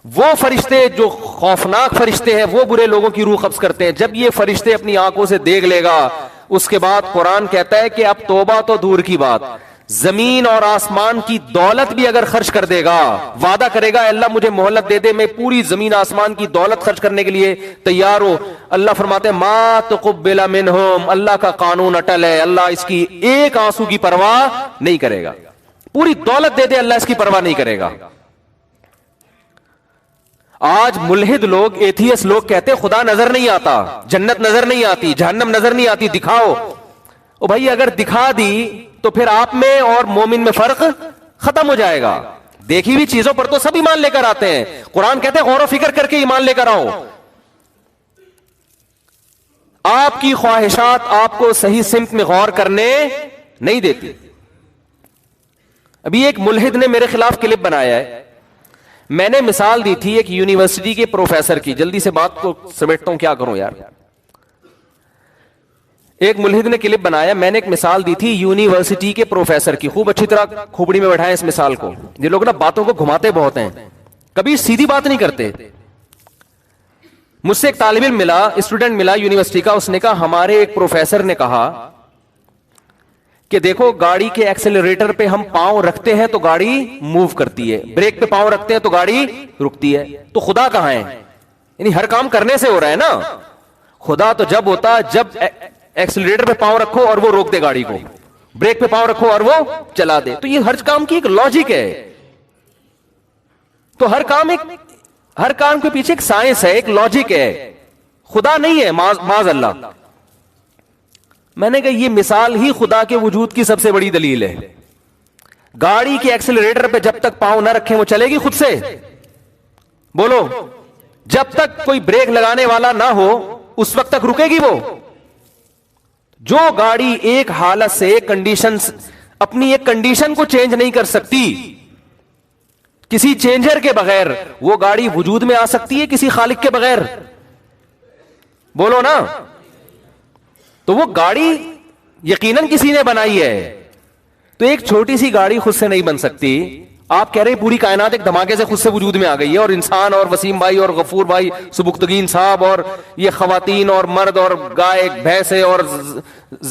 وہ فرشتے جو خوفناک فرشتے ہیں وہ برے لوگوں کی روح قبض کرتے ہیں. جب یہ فرشتے اپنی آنکھوں سے دیکھ لے گا، اس کے بعد قرآن کہتا ہے کہ اب توبہ تو دور کی بات، زمین اور آسمان کی دولت بھی اگر خرچ کر دے گا، وعدہ کرے گا اللہ مجھے مہلت دے دے، میں پوری زمین آسمان کی دولت خرچ کرنے کے لیے تیار ہوں. اللہ فرماتے ہیں ما تقبل منہم، اللہ کا قانون اٹل ہے، اللہ اس کی ایک آنسو کی پرواہ نہیں کرے گا. پوری دولت دے دے اللہ اس کی پرواہ نہیں کرے گا. آج ملحد لوگ، ایتھیس لوگ کہتے خدا نظر نہیں آتا، جنت نظر نہیں آتی، جہنم نظر نہیں آتی، دکھاؤ. او بھائی اگر دکھا دی تو پھر آپ میں اور مومن میں فرق ختم ہو جائے گا. دیکھی ہوئی چیزوں پر تو سب ایمان لے کر آتے ہیں. قرآن کہتے ہیں غور و فکر کر کے ایمان لے کر آؤ. آپ کی خواہشات آپ کو صحیح سمت میں غور کرنے نہیں دیتی. ابھی ایک ملحد نے میرے خلاف کلپ بنایا ہے، میں نے مثال دی تھی ایک یونیورسٹی کے پروفیسر کی. جلدی سے بات کو سمیٹتا ہوں، کیا کروں یار. ایک ملحد نے کلپ بنایا، میں نے ایک مثال دی تھی یونیورسٹی کے پروفیسر کی. خوب اچھی طرح کھوپڑی میں بیٹھائیں اس مثال کو. یہ لوگ نا باتوں کو گھماتے بہت ہیں، کبھی سیدھی بات نہیں کرتے. مجھ سے ایک طالب علم ملا, اسٹوڈنٹ ملا یونیورسٹی کا, اس نے کہا ہمارے ایک پروفیسر نے کہا کہ دیکھو گاڑی کے ایکسلریٹر پہ ہم پاؤں رکھتے ہیں تو گاڑی موو کرتی ہے, بریک پہ پاؤں رکھتے ہیں تو گاڑی رکتی ہے, تو خدا کہاں ہے؟ یعنی ہر کام کرنے سے ہو رہا ہے نا. خدا تو جب ہوتا جب ایکسلریٹر پہ پاؤں رکھو اور وہ روک دے گاڑی کو, بریک پہ پاؤں رکھو اور وہ چلا دے. تو یہ ہر کام کی ایک لاجک ہے. تو ہر کام کے پیچھے ایک سائنس ہے, ایک لاجک ہے. خدا نہیں ہے معاذ اللہ. میں نے کہا یہ مثال ہی خدا کے وجود کی سب سے بڑی دلیل ہے. گاڑی کے ایکسلریٹر پہ جب تک پاؤں نہ رکھیں وہ چلے گی خود سے؟ بولو. جب تک کوئی بریک لگانے والا نہ ہو اس وقت تک رکے گی وہ. جو گاڑی ایک حالت سے اپنی ایک کنڈیشن کو چینج نہیں کر سکتی کسی چینجر کے بغیر, وہ گاڑی وجود میں آ سکتی ہے کسی خالق کے بغیر؟ بولو نا. تو وہ گاڑی یقیناً کسی نے بنائی ہے. تو ایک چھوٹی سی گاڑی خود سے نہیں بن سکتی. آپ کہہ رہے پوری کائنات ایک دھماکے سے خود سے وجود میں آ گئی ہے, اور انسان اور وسیم بھائی اور غفور بھائی سبکتگین صاحب اور یہ خواتین اور مرد اور گائے بھینسیں اور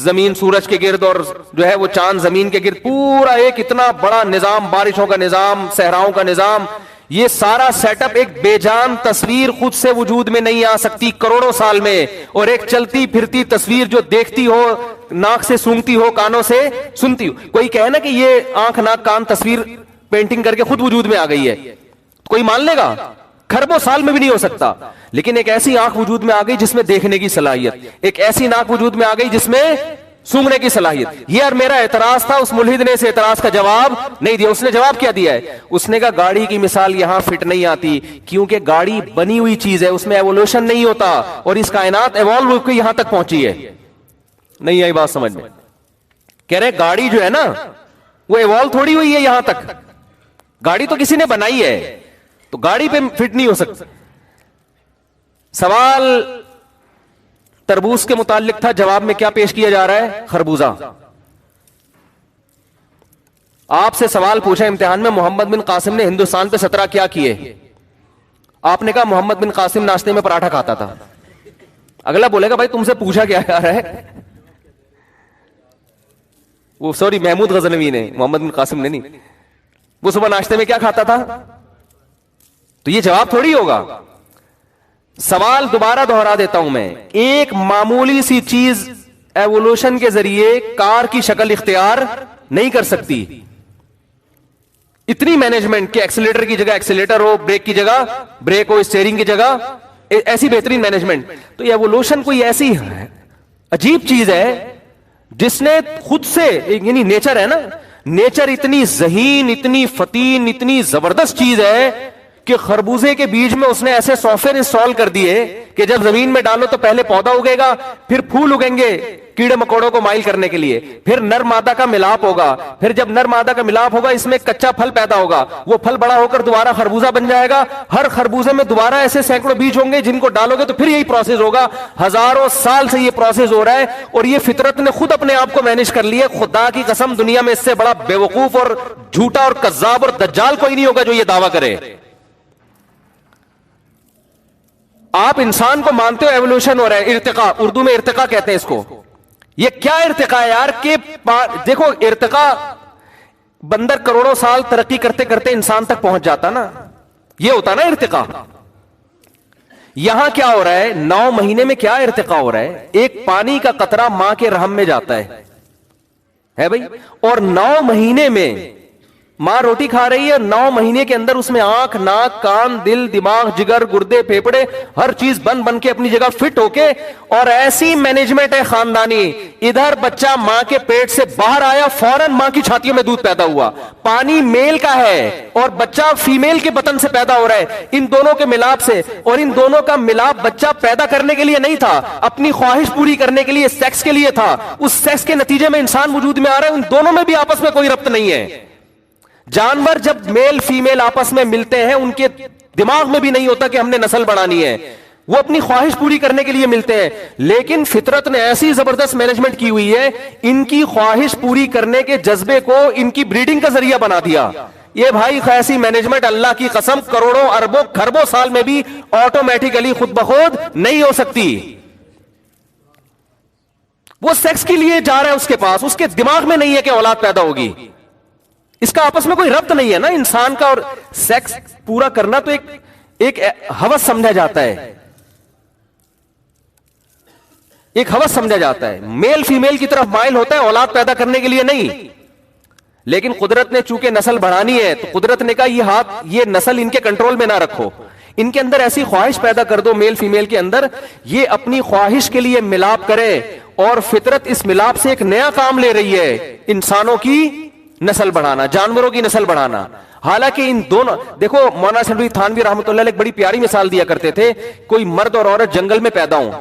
زمین سورج کے گرد اور جو ہے وہ چاند زمین کے گرد, پورا ایک اتنا بڑا نظام, بارشوں کا نظام, صحراؤں کا نظام, یہ سارا سیٹ اپ ایک بے جان تصویر خود سے وجود میں نہیں آ سکتی کروڑوں سال میں. اور ایک چلتی پھرتی تصویر جو دیکھتی ہو, ناک سے سونگتی ہو, کانوں سے سنتی ہو. کوئی کہے نا کہ یہ آنکھ ناک کان تصویر پینٹنگ کر کے خود وجود میں آ گئی ہے, کوئی مان لے گا؟ کھربوں سال میں بھی نہیں ہو سکتا. لیکن ایک ایسی آنکھ وجود میں آ گئی جس میں دیکھنے کی صلاحیت, ایک ایسی ناک وجود میں آ گئی جس میں سونگنے کی صلاحیت. یہ اور میرا اعتراض تھا, اس ملحد نے اس اعتراض کا جواب نہیں دیا. اس نے جواب کیا دیا ہے؟ اس نے کہا گاڑی کی مثال یہاں فٹ نہیں آتی کیونکہ گاڑی بنی ہوئی چیز ہے, اس میں ایوولوشن نہیں ہوتا, اور اس کائنات ایوالو ہو کے یہاں تک پہنچی ہے. نہیں آئی بات سمجھ میں؟ کہہ رہے گاڑی جو ہے نا وہ ایوالو تھوڑی ہوئی ہے یہاں تک, گاڑی تو کسی نے بنائی ہے, تو گاڑی پہ فٹ نہیں ہو سکتا. سوال تربوز کے متعلق تھا, جواب میں کیا پیش کیا جا رہا ہے؟ خربوزہ. آپ سے سوال پوچھا امتحان میں, محمد بن قاسم نے ہندوستان پہ 17 کیا کیے؟ آپ نے کہا محمد بن قاسم ناشتے میں پراٹھا کھاتا تھا. اگلا بولے گا بھائی تم سے پوچھا کیا جا رہا ہے؟ وہ سوری محمود غزنوی نے, محمد بن قاسم نے نہیں. وہ صبح ناشتے میں کیا کھاتا تھا؟ تو یہ جواب تھوڑی ہوگا. سوال دوبارہ دہرا دیتا ہوں میں, ایک معمولی سی چیز ایوولوشن کے ذریعے کار کی شکل اختیار نہیں کر سکتی. اتنی مینجمنٹ کہ ایکسیلیٹر کی جگہ ایکسیلیٹر ہو, بریک کی جگہ بریک ہو, اسٹیئرنگ کی جگہ ایسی بہترین مینجمنٹ. تو ایوولوشن کوئی ایسی عجیب چیز ہے جس نے خود سے, یعنی نیچر ہے نا, نیچر اتنی ذہین, اتنی فتین, اتنی زبردست چیز ہے کہ خربوزے کے بیج میں اس نے ایسے سافٹ ویئر انسٹال کر دیے کہ جب زمین میں ڈالو تو پہلے پودا اگے گا, پھر پھول اگیں گے کیڑے مکوڑوں کو مائل کرنے کے لیے, پھر نر مادہ کا ملاپ ہوگا, پھر جب نر مادہ کا ملاپ ہوگا اس میں کچا پھل پیدا ہوگا, وہ پھل بڑا ہو کر دوبارہ خربوزہ بن جائے گا. ہر خربوزے میں دوبارہ ایسے سینکڑوں بیج ہوں گے جن کو ڈالو گے تو پھر یہی پروسیس ہوگا. ہزاروں سال سے یہ پروسیس ہو رہا ہے, اور یہ فطرت نے خود اپنے آپ کو مینج کر لیا. خدا کی قسم دنیا میں اس سے بڑا بے وقوف اور جھوٹا اور کذاب اور دجال کوئی نہیں ہوگا جو یہ دعویٰ کرے. آپ انسان کو مانتے ہو ایوولوشن ہو رہا ہے, ارتقاء, اردو میں ارتقاء کہتے ہیں اس کو. یہ کیا ارتقاء ہے یار؟ کہ دیکھو ارتقاء, بندر کروڑوں سال ترقی کرتے کرتے انسان تک پہنچ جاتا نا, یہ ہوتا نا ارتقاء. یہاں کیا ہو رہا ہے؟ 9 مہینے میں کیا ارتقاء ہو رہا ہے؟ ایک پانی کا قطرہ ماں کے رحم میں جاتا ہے بھائی, اور 9 مہینے میں ماں روٹی کھا رہی ہے, 9 مہینے کے اندر اس میں آنکھ, ناک, کان, دل, دماغ, جگر, گردے, پھیپڑے, ہر چیز بن کے اپنی جگہ فٹ ہو کے, اور ایسی مینجمنٹ ہے خاندانی. ادھر بچہ ماں کے پیٹ سے باہر آیا, فوراً ماں کی چھاتیوں میں دودھ پیدا ہوا, پانی میل کا ہے اور بچہ فیمیل کے بطن سے پیدا ہو رہا ہے, ان دونوں کے ملاپ سے. اور ان دونوں کا ملاپ بچہ پیدا کرنے کے لیے نہیں تھا, اپنی خواہش پوری کرنے کے لیے, سیکس کے لیے تھا. اس سیکس کے نتیجے میں انسان وجود میں آ رہا ہے. ان دونوں میں بھی آپس میں کوئی ربط نہیں ہے. جانور جب میل فیمیل آپس میں ملتے ہیں ان کے دماغ میں بھی نہیں ہوتا کہ ہم نے نسل بڑھانی ہے, وہ اپنی خواہش پوری کرنے کے لیے ملتے ہیں. لیکن فطرت نے ایسی زبردست مینجمنٹ کی ہوئی ہے, ان کی خواہش پوری کرنے کے جذبے کو ان کی بریڈنگ کا ذریعہ بنا دیا یہ بھائی ایسی مینجمنٹ اللہ کی قسم کروڑوں اربوں کھربوں سال میں بھی آٹومیٹیکلی خود بخود نہیں ہو سکتی. وہ سیکس کے لیے جا رہا ہے اس کے پاس, اس کے دماغ میں نہیں ہے کہ اولاد پیدا ہوگی. اس کا آپس میں کوئی ربط نہیں ہے نا انسان کا, اور سیکس پورا کرنا تو ایک ہوس سمجھا جاتا ہے, ایک ہوس سمجھا جاتا ہے. میل فیمیل کی طرف مائل ہوتا ہے اولاد پیدا کرنے کے لیے نہیں. لیکن قدرت نے چونکہ نسل بڑھانی ہے تو قدرت نے کہا یہ نسل ان کے کنٹرول میں نہ رکھو, ان کے اندر ایسی خواہش پیدا کر دو میل فیمیل کے اندر, یہ اپنی خواہش کے لیے ملاپ کرے, اور فطرت اس ملاپ سے ایک نیا کام لے رہی ہے, انسانوں کی نسل بڑھانا, جانوروں کی نسل بڑھانا. حالانکہ ان دونوں, دیکھو مولانا شفیع تھانوی رحمۃ اللہ علیہ ایک بڑی پیاری مثال دیا کرتے تھے, کوئی مرد اور عورت جنگل میں پیدا ہوں,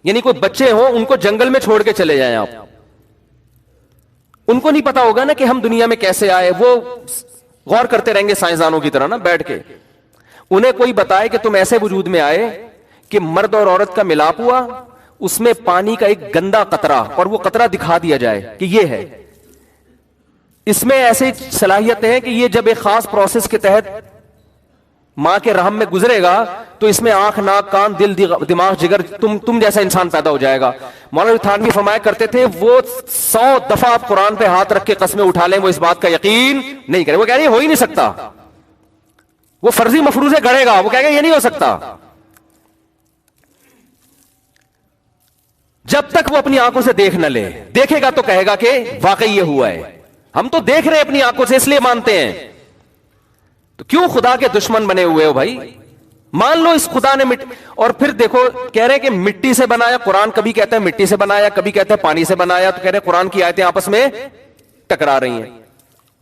یعنی کوئی بچے ہوں, ان کو جنگل میں چھوڑ کے چلے جائیں آپ, ان کو نہیں پتا ہوگا نا کہ ہم دنیا میں کیسے آئے. وہ غور کرتے رہیں گے سائنسدانوں کی طرح نا بیٹھ کے, انہیں کوئی بتائے کہ تم ایسے وجود میں آئے کہ مرد اور عورت کا ملاپ ہوا, اس میں پانی کا ایک گندا قطرہ, اور وہ قطرہ دکھا دیا جائے کہ یہ ہے, اس میں ایسی صلاحیتیں ہیں کہ یہ جب ایک خاص پروسیس کے تحت ماں کے رحم میں گزرے گا تو اس میں آنکھ, ناک, کان, دل, دماغ, جگر, تم جیسا انسان پیدا ہو جائے گا. مولانا تھانوی فرمایا کرتے تھے وہ 100 دفعہ آپ قرآن پہ ہاتھ رکھ کے قسمیں اٹھا لیں, وہ اس بات کا یقین نہیں کرے. وہ کہہ رہے ہیں ہو ہی نہیں سکتا, وہ فرضی مفروضے گڑے گا, وہ کہے گا یہ نہیں ہو سکتا. جب تک وہ اپنی آنکھوں سے دیکھ نہ لے, دیکھے گا تو کہے گا کہ واقعی یہ ہوا ہے. ہم تو دیکھ رہے ہیں اپنی آنکھوں سے اس لیے مانتے ہیں, تو کیوں خدا کے دشمن بنے ہوئے ہو بھائی؟ مان لو اس خدا نے اور پھر دیکھو کہہ رہے کہ مٹی سے بنایا, قرآن کبھی کہتا ہے مٹی سے بنایا, کبھی کہتا ہے پانی سے بنایا, تو کہہ رہے قرآن کی آیتیں آپس میں ٹکرا رہی ہیں.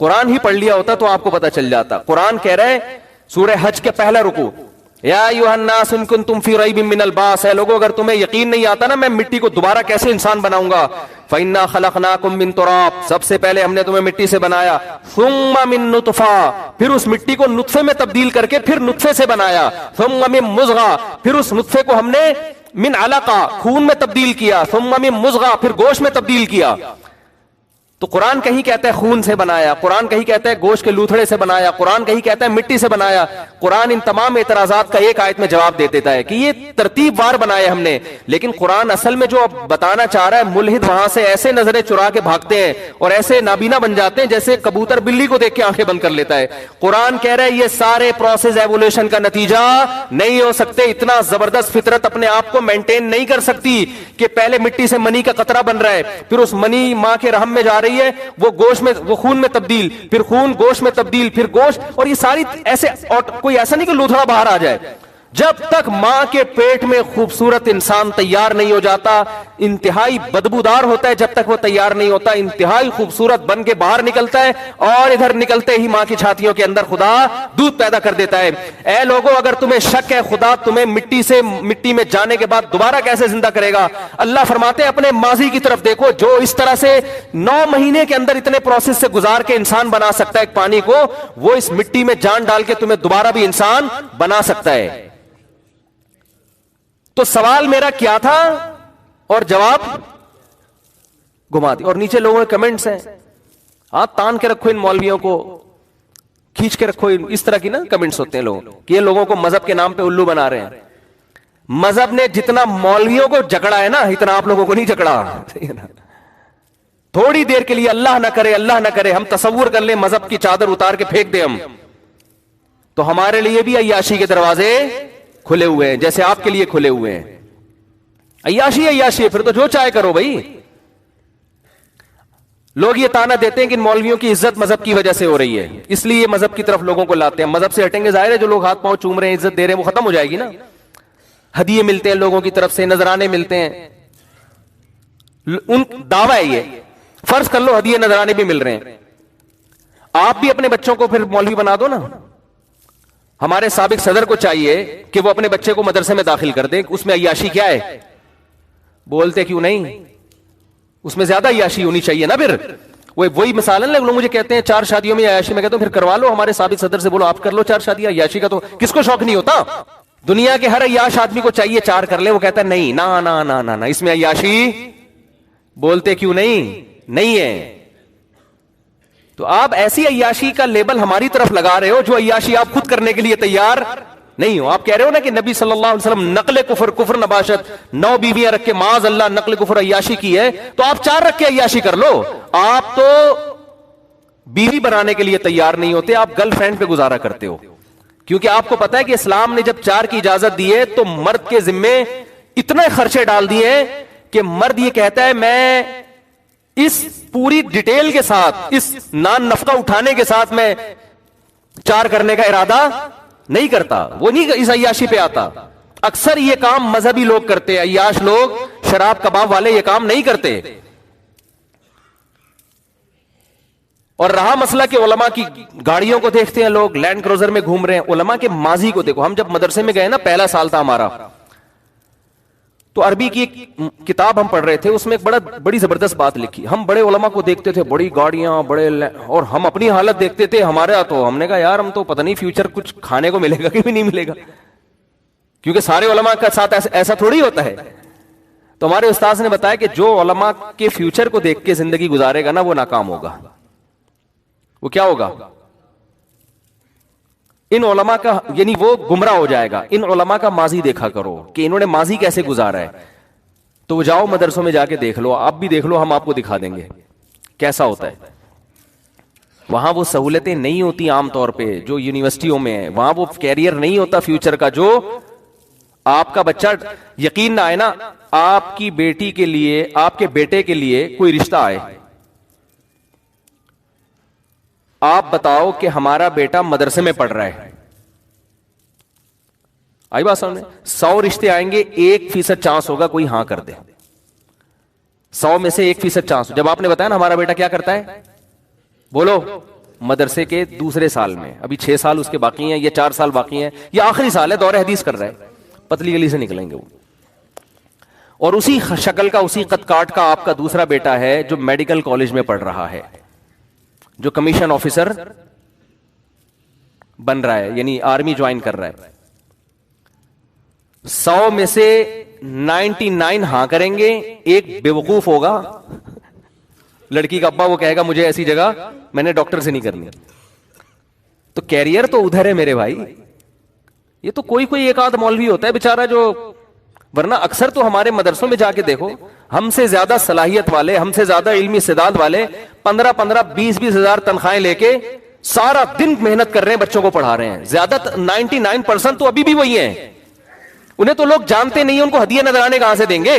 قرآن ہی پڑھ لیا ہوتا تو آپ کو پتا چل جاتا. قرآن کہہ رہے سورہ حج کے پہلا رکوع, یا ایھا الناس ان کنتم فی ریب من البعث, ہے لوگوں اگر تمہیں یقین نہیں آتا نا میں مٹی کو دوبارہ کیسے انسان بناؤں گا, فإنا خلقناکم من تراب, سب سے پہلے ہم نے تمہیں مٹی سے بنایا, ثم من نطفہ, پھر اس مٹی کو نطفے میں تبدیل کر کے پھر نطفے سے بنایا, ثم من مضغہ, پھر اس نطفے کو ہم نے من علقہ, خون میں تبدیل کیا, ثم من مضغہ, پھر گوشت میں تبدیل کیا. تو قرآن کہیں کہتا ہے خون سے بنایا, قرآن کہیں کہتا ہے گوشت کے لوتھڑے سے بنایا, قرآن کہیں کہتا ہے مٹی سے بنایا. قرآن ان تمام اعتراضات کا ایک آیت میں جواب دے دیتا ہے کہ یہ ترتیب وار بنایا ہم نے. لیکن قرآن اصل میں جو اب بتانا چاہ رہا ہے, ملحد وہاں سے ایسے نظریں چرا کے بھاگتے ہیں اور ایسے نابینا بن جاتے ہیں جیسے کبوتر بلی کو دیکھ کے آنکھیں بند کر لیتا ہے. قرآن کہہ رہا ہے یہ سارے پروسیس ایوولوشن کا نتیجہ نہیں ہو سکتے. اتنا زبردست فطرت اپنے آپ کو مینٹین نہیں کر سکتی کہ پہلے مٹی سے منی کا قطرہ بن رہا ہے, پھر اس منی ماں کے رحم میں جا رہی ہے, وہ گوشت میں, وہ خون میں تبدیل, پھر خون گوشت میں تبدیل, پھر گوشت, اور یہ ساری ایسے, کوئی ایسا نہیں کہ لوتھڑا باہر آ جائے. جب تک ماں کے پیٹ میں خوبصورت انسان تیار نہیں ہو جاتا, انتہائی بدبودار ہوتا ہے, جب تک وہ تیار نہیں ہوتا انتہائی خوبصورت بن کے باہر نکلتا ہے, اور ادھر نکلتے ہی ماں کی چھاتیوں کے اندر خدا دودھ پیدا کر دیتا ہے. اے لوگوں اگر تمہیں شک ہے خدا تمہیں مٹی میں جانے کے بعد دوبارہ کیسے زندہ کرے گا, اللہ فرماتے ہیں اپنے ماضی کی طرف دیکھو, جو اس طرح سے 9 مہینے کے اندر اتنے پروسیس سے گزار کے انسان بنا سکتا ہے ایک پانی کو, وہ اس مٹی میں جان ڈال کے تمہیں دوبارہ بھی انسان بنا سکتا ہے. تو سوال میرا کیا تھا اور جواب گھما دی. اور نیچے لوگوں کے کمنٹس ہیں, ہاتھ تان کے رکھو ان مولویوں کو, کھینچ کے رکھو, اس طرح کی نا کمنٹس ہوتے ہیں لوگوں کہ یہ لوگوں کو مذہب کے نام پہ الو بنا رہے ہیں. مذہب نے جتنا مولویوں کو جکڑا ہے نا اتنا آپ لوگوں کو نہیں جکڑا. تھوڑی دیر کے لیے اللہ نہ کرے, اللہ نہ کرے, ہم تصور کر لیں مذہب کی چادر اتار کے پھینک دیں ہم, تو ہمارے لیے بھی عیاشی کے دروازے کھلے ہوئے ہیں جیسے آپ کے لیے کھلے ہوئے ہیں. عیاشی عیاشی ہے, پھر تو جو چاہے کرو بھائی. لوگ یہ تانا دیتے ہیں کہ مولویوں کی عزت مذہب کی وجہ سے ہو رہی ہے, اس لیے یہ مذہب کی طرف لوگوں کو لاتے ہیں. مذہب سے ہٹیں گے ظاہر ہے جو لوگ ہاتھ پاؤں چوم رہے ہیں, عزت دے رہے ہیں, وہ ختم ہو جائے گی نا. ہدیے ملتے ہیں لوگوں کی طرف سے, نذرانے ملتے ہیں, ان دعویٰ ہے یہ. فرض کر لو ہدیے نذرانے بھی مل رہے ہیں, آپ بھی اپنے بچوں کو پھر مولوی بنا دو نا. ہمارے سابق صدر کو چاہیے کہ وہ اپنے بچے کو مدرسے میں داخل کر دے, اس میں عیاشی کیا ہے؟ بولتے کیوں نہیں؟ اس میں زیادہ عیاشی ہونی چاہیے نا. پھر وہی مثال ہے, لوگ مجھے کہتے ہیں 4 شادیوں میں عیاشی, میں کہتا ہوں پھر کروا لو, ہمارے سابق صدر سے بولو آپ کر لو 4 شادیاں. عیاشی کا تو کس کو شوق نہیں ہوتا؟ دنیا کے ہر عیاش آدمی کو چاہیے 4 کر لے, وہ کہتا ہے نہیں, نا نا نا نا نا, اس میں عیاشی. بولتے کیوں نہیں ہے؟ تو آپ ایسی عیاشی کا لیبل ہماری طرف لگا رہے ہو جو عیاشی آپ خود کرنے کے لیے تیار نہیں ہو. آپ کہہ رہے ہو نا کہ نبی صلی اللہ علیہ وسلم نقل کفر نباشت 9 بیویاں رکھ کے معاذ اللہ نقل کفر عیاشی کی ہے, تو آپ 4 رکھ کے عیاشی کر لو. آپ تو بیوی بنانے کے لیے تیار نہیں ہوتے, آپ گرل فرینڈ پہ گزارا کرتے ہو, کیونکہ آپ کو پتا ہے کہ اسلام نے جب 4 کی اجازت دی ہے تو مرد کے ذمے اتنے خرچے ڈال دیے کہ مرد یہ کہتا ہے میں اس پوری ڈیٹیل کے ساتھ, اس نان نفقہ اٹھانے کے ساتھ میں 4 کرنے کا ارادہ نہیں کرتا, وہ نہیں اس عیاشی پہ آتا. اکثر یہ کام مذہبی لوگ کرتے ہیں, عیاش لوگ شراب کباب والے یہ کام نہیں کرتے. اور رہا مسئلہ کہ علماء کی گاڑیوں کو دیکھتے ہیں لوگ, لینڈ کروزر میں گھوم رہے ہیں, علماء کے ماضی کو دیکھو. ہم جب مدرسے میں گئے نا, پہلا سال تھا ہمارا, تو عربی کی ایک کتاب ہم پڑھ رہے تھے, اس میں ایک بڑی زبردست بات لکھی. ہم بڑے علماء کو دیکھتے تھے, بڑی گاڑیاں بڑے, اور ہم اپنی حالت دیکھتے تھے ہمارا, تو ہم نے کہا یار ہم تو پتہ نہیں فیوچر کچھ کھانے کو ملے گا کہ بھی نہیں ملے گا, کیونکہ سارے علماء کا ساتھ ایسا تھوڑی ہوتا ہے. تو ہمارے استاذ نے بتایا کہ جو علماء کے فیوچر کو دیکھ کے زندگی گزارے گا نا, وہ ناکام ہوگا. وہ کیا ہوگا؟ ان علماء کا, یعنی وہ گمراہ ہو جائے گا. ان علماء کا ماضی دیکھا کرو کہ انہوں نے ماضی کیسے گزارا ہے. تو وہ جاؤ مدرسوں میں جا کے دیکھ لو, آپ بھی دیکھ لو, ہم آپ کو دکھا دیں گے کیسا ہوتا ہے. وہاں وہ سہولتیں نہیں ہوتی عام طور پہ جو یونیورسٹیوں میں ہے, وہاں وہ کیریئر نہیں ہوتا فیوچر کا. جو آپ کا بچہ, یقین نہ آئے نا, آپ کی بیٹی کے لیے, آپ کے بیٹے کے لیے کوئی رشتہ آئے, آپ بتاؤ کہ ہمارا بیٹا مدرسے میں پڑھ رہا ہے, آئی بات سامنے, 100 رشتے آئیں گے, 1% چانس ہوگا کوئی ہاں کر دے. 100 میں سے 1% چانس. جب آپ نے بتایا نا ہمارا بیٹا کیا کرتا ہے, بولو مدرسے کے دوسرے سال میں, ابھی 6 سال اس کے باقی ہیں, یا 4 سال باقی ہیں, یا آخری سال ہے, دور حدیث کر رہا ہے, پتلی گلی سے نکلیں گے وہ. اور اسی شکل کا, اسی قد کاٹ کا آپ کا دوسرا بیٹا ہے جو میڈیکل کالج میں پڑھ رہا ہے, جو کمیشن آفیسر بن رہا ہے, یعنی آرمی جوائن کر رہا ہے. 100 میں سے 99 ہاں کریں گے, ایک بیوقوف ہوگا لڑکی کا ابا, وہ کہے گا مجھے ایسی جگہ میں نے ڈاکٹر سے نہیں کرنی. تو کیریئر تو ادھر ہے میرے بھائی. یہ تو کوئی ایک آدھ مولوی ہوتا ہے بیچارہ جو, ورنہ اکثر تو ہمارے مدرسوں میں جا کے دیکھو, ہم سے زیادہ صلاحیت والے, ہم سے زیادہ علمی استعداد والے 15 20 ہزار تنخواہیں لے کے سارا دن محنت کر رہے ہیں, بچوں کو پڑھا رہے ہیں. زیادہ 99% تو ابھی بھی وہی ہیں, انہیں تو لوگ جانتے نہیں, ان کو ہدیہ نذرانے کہاں سے دیں گے.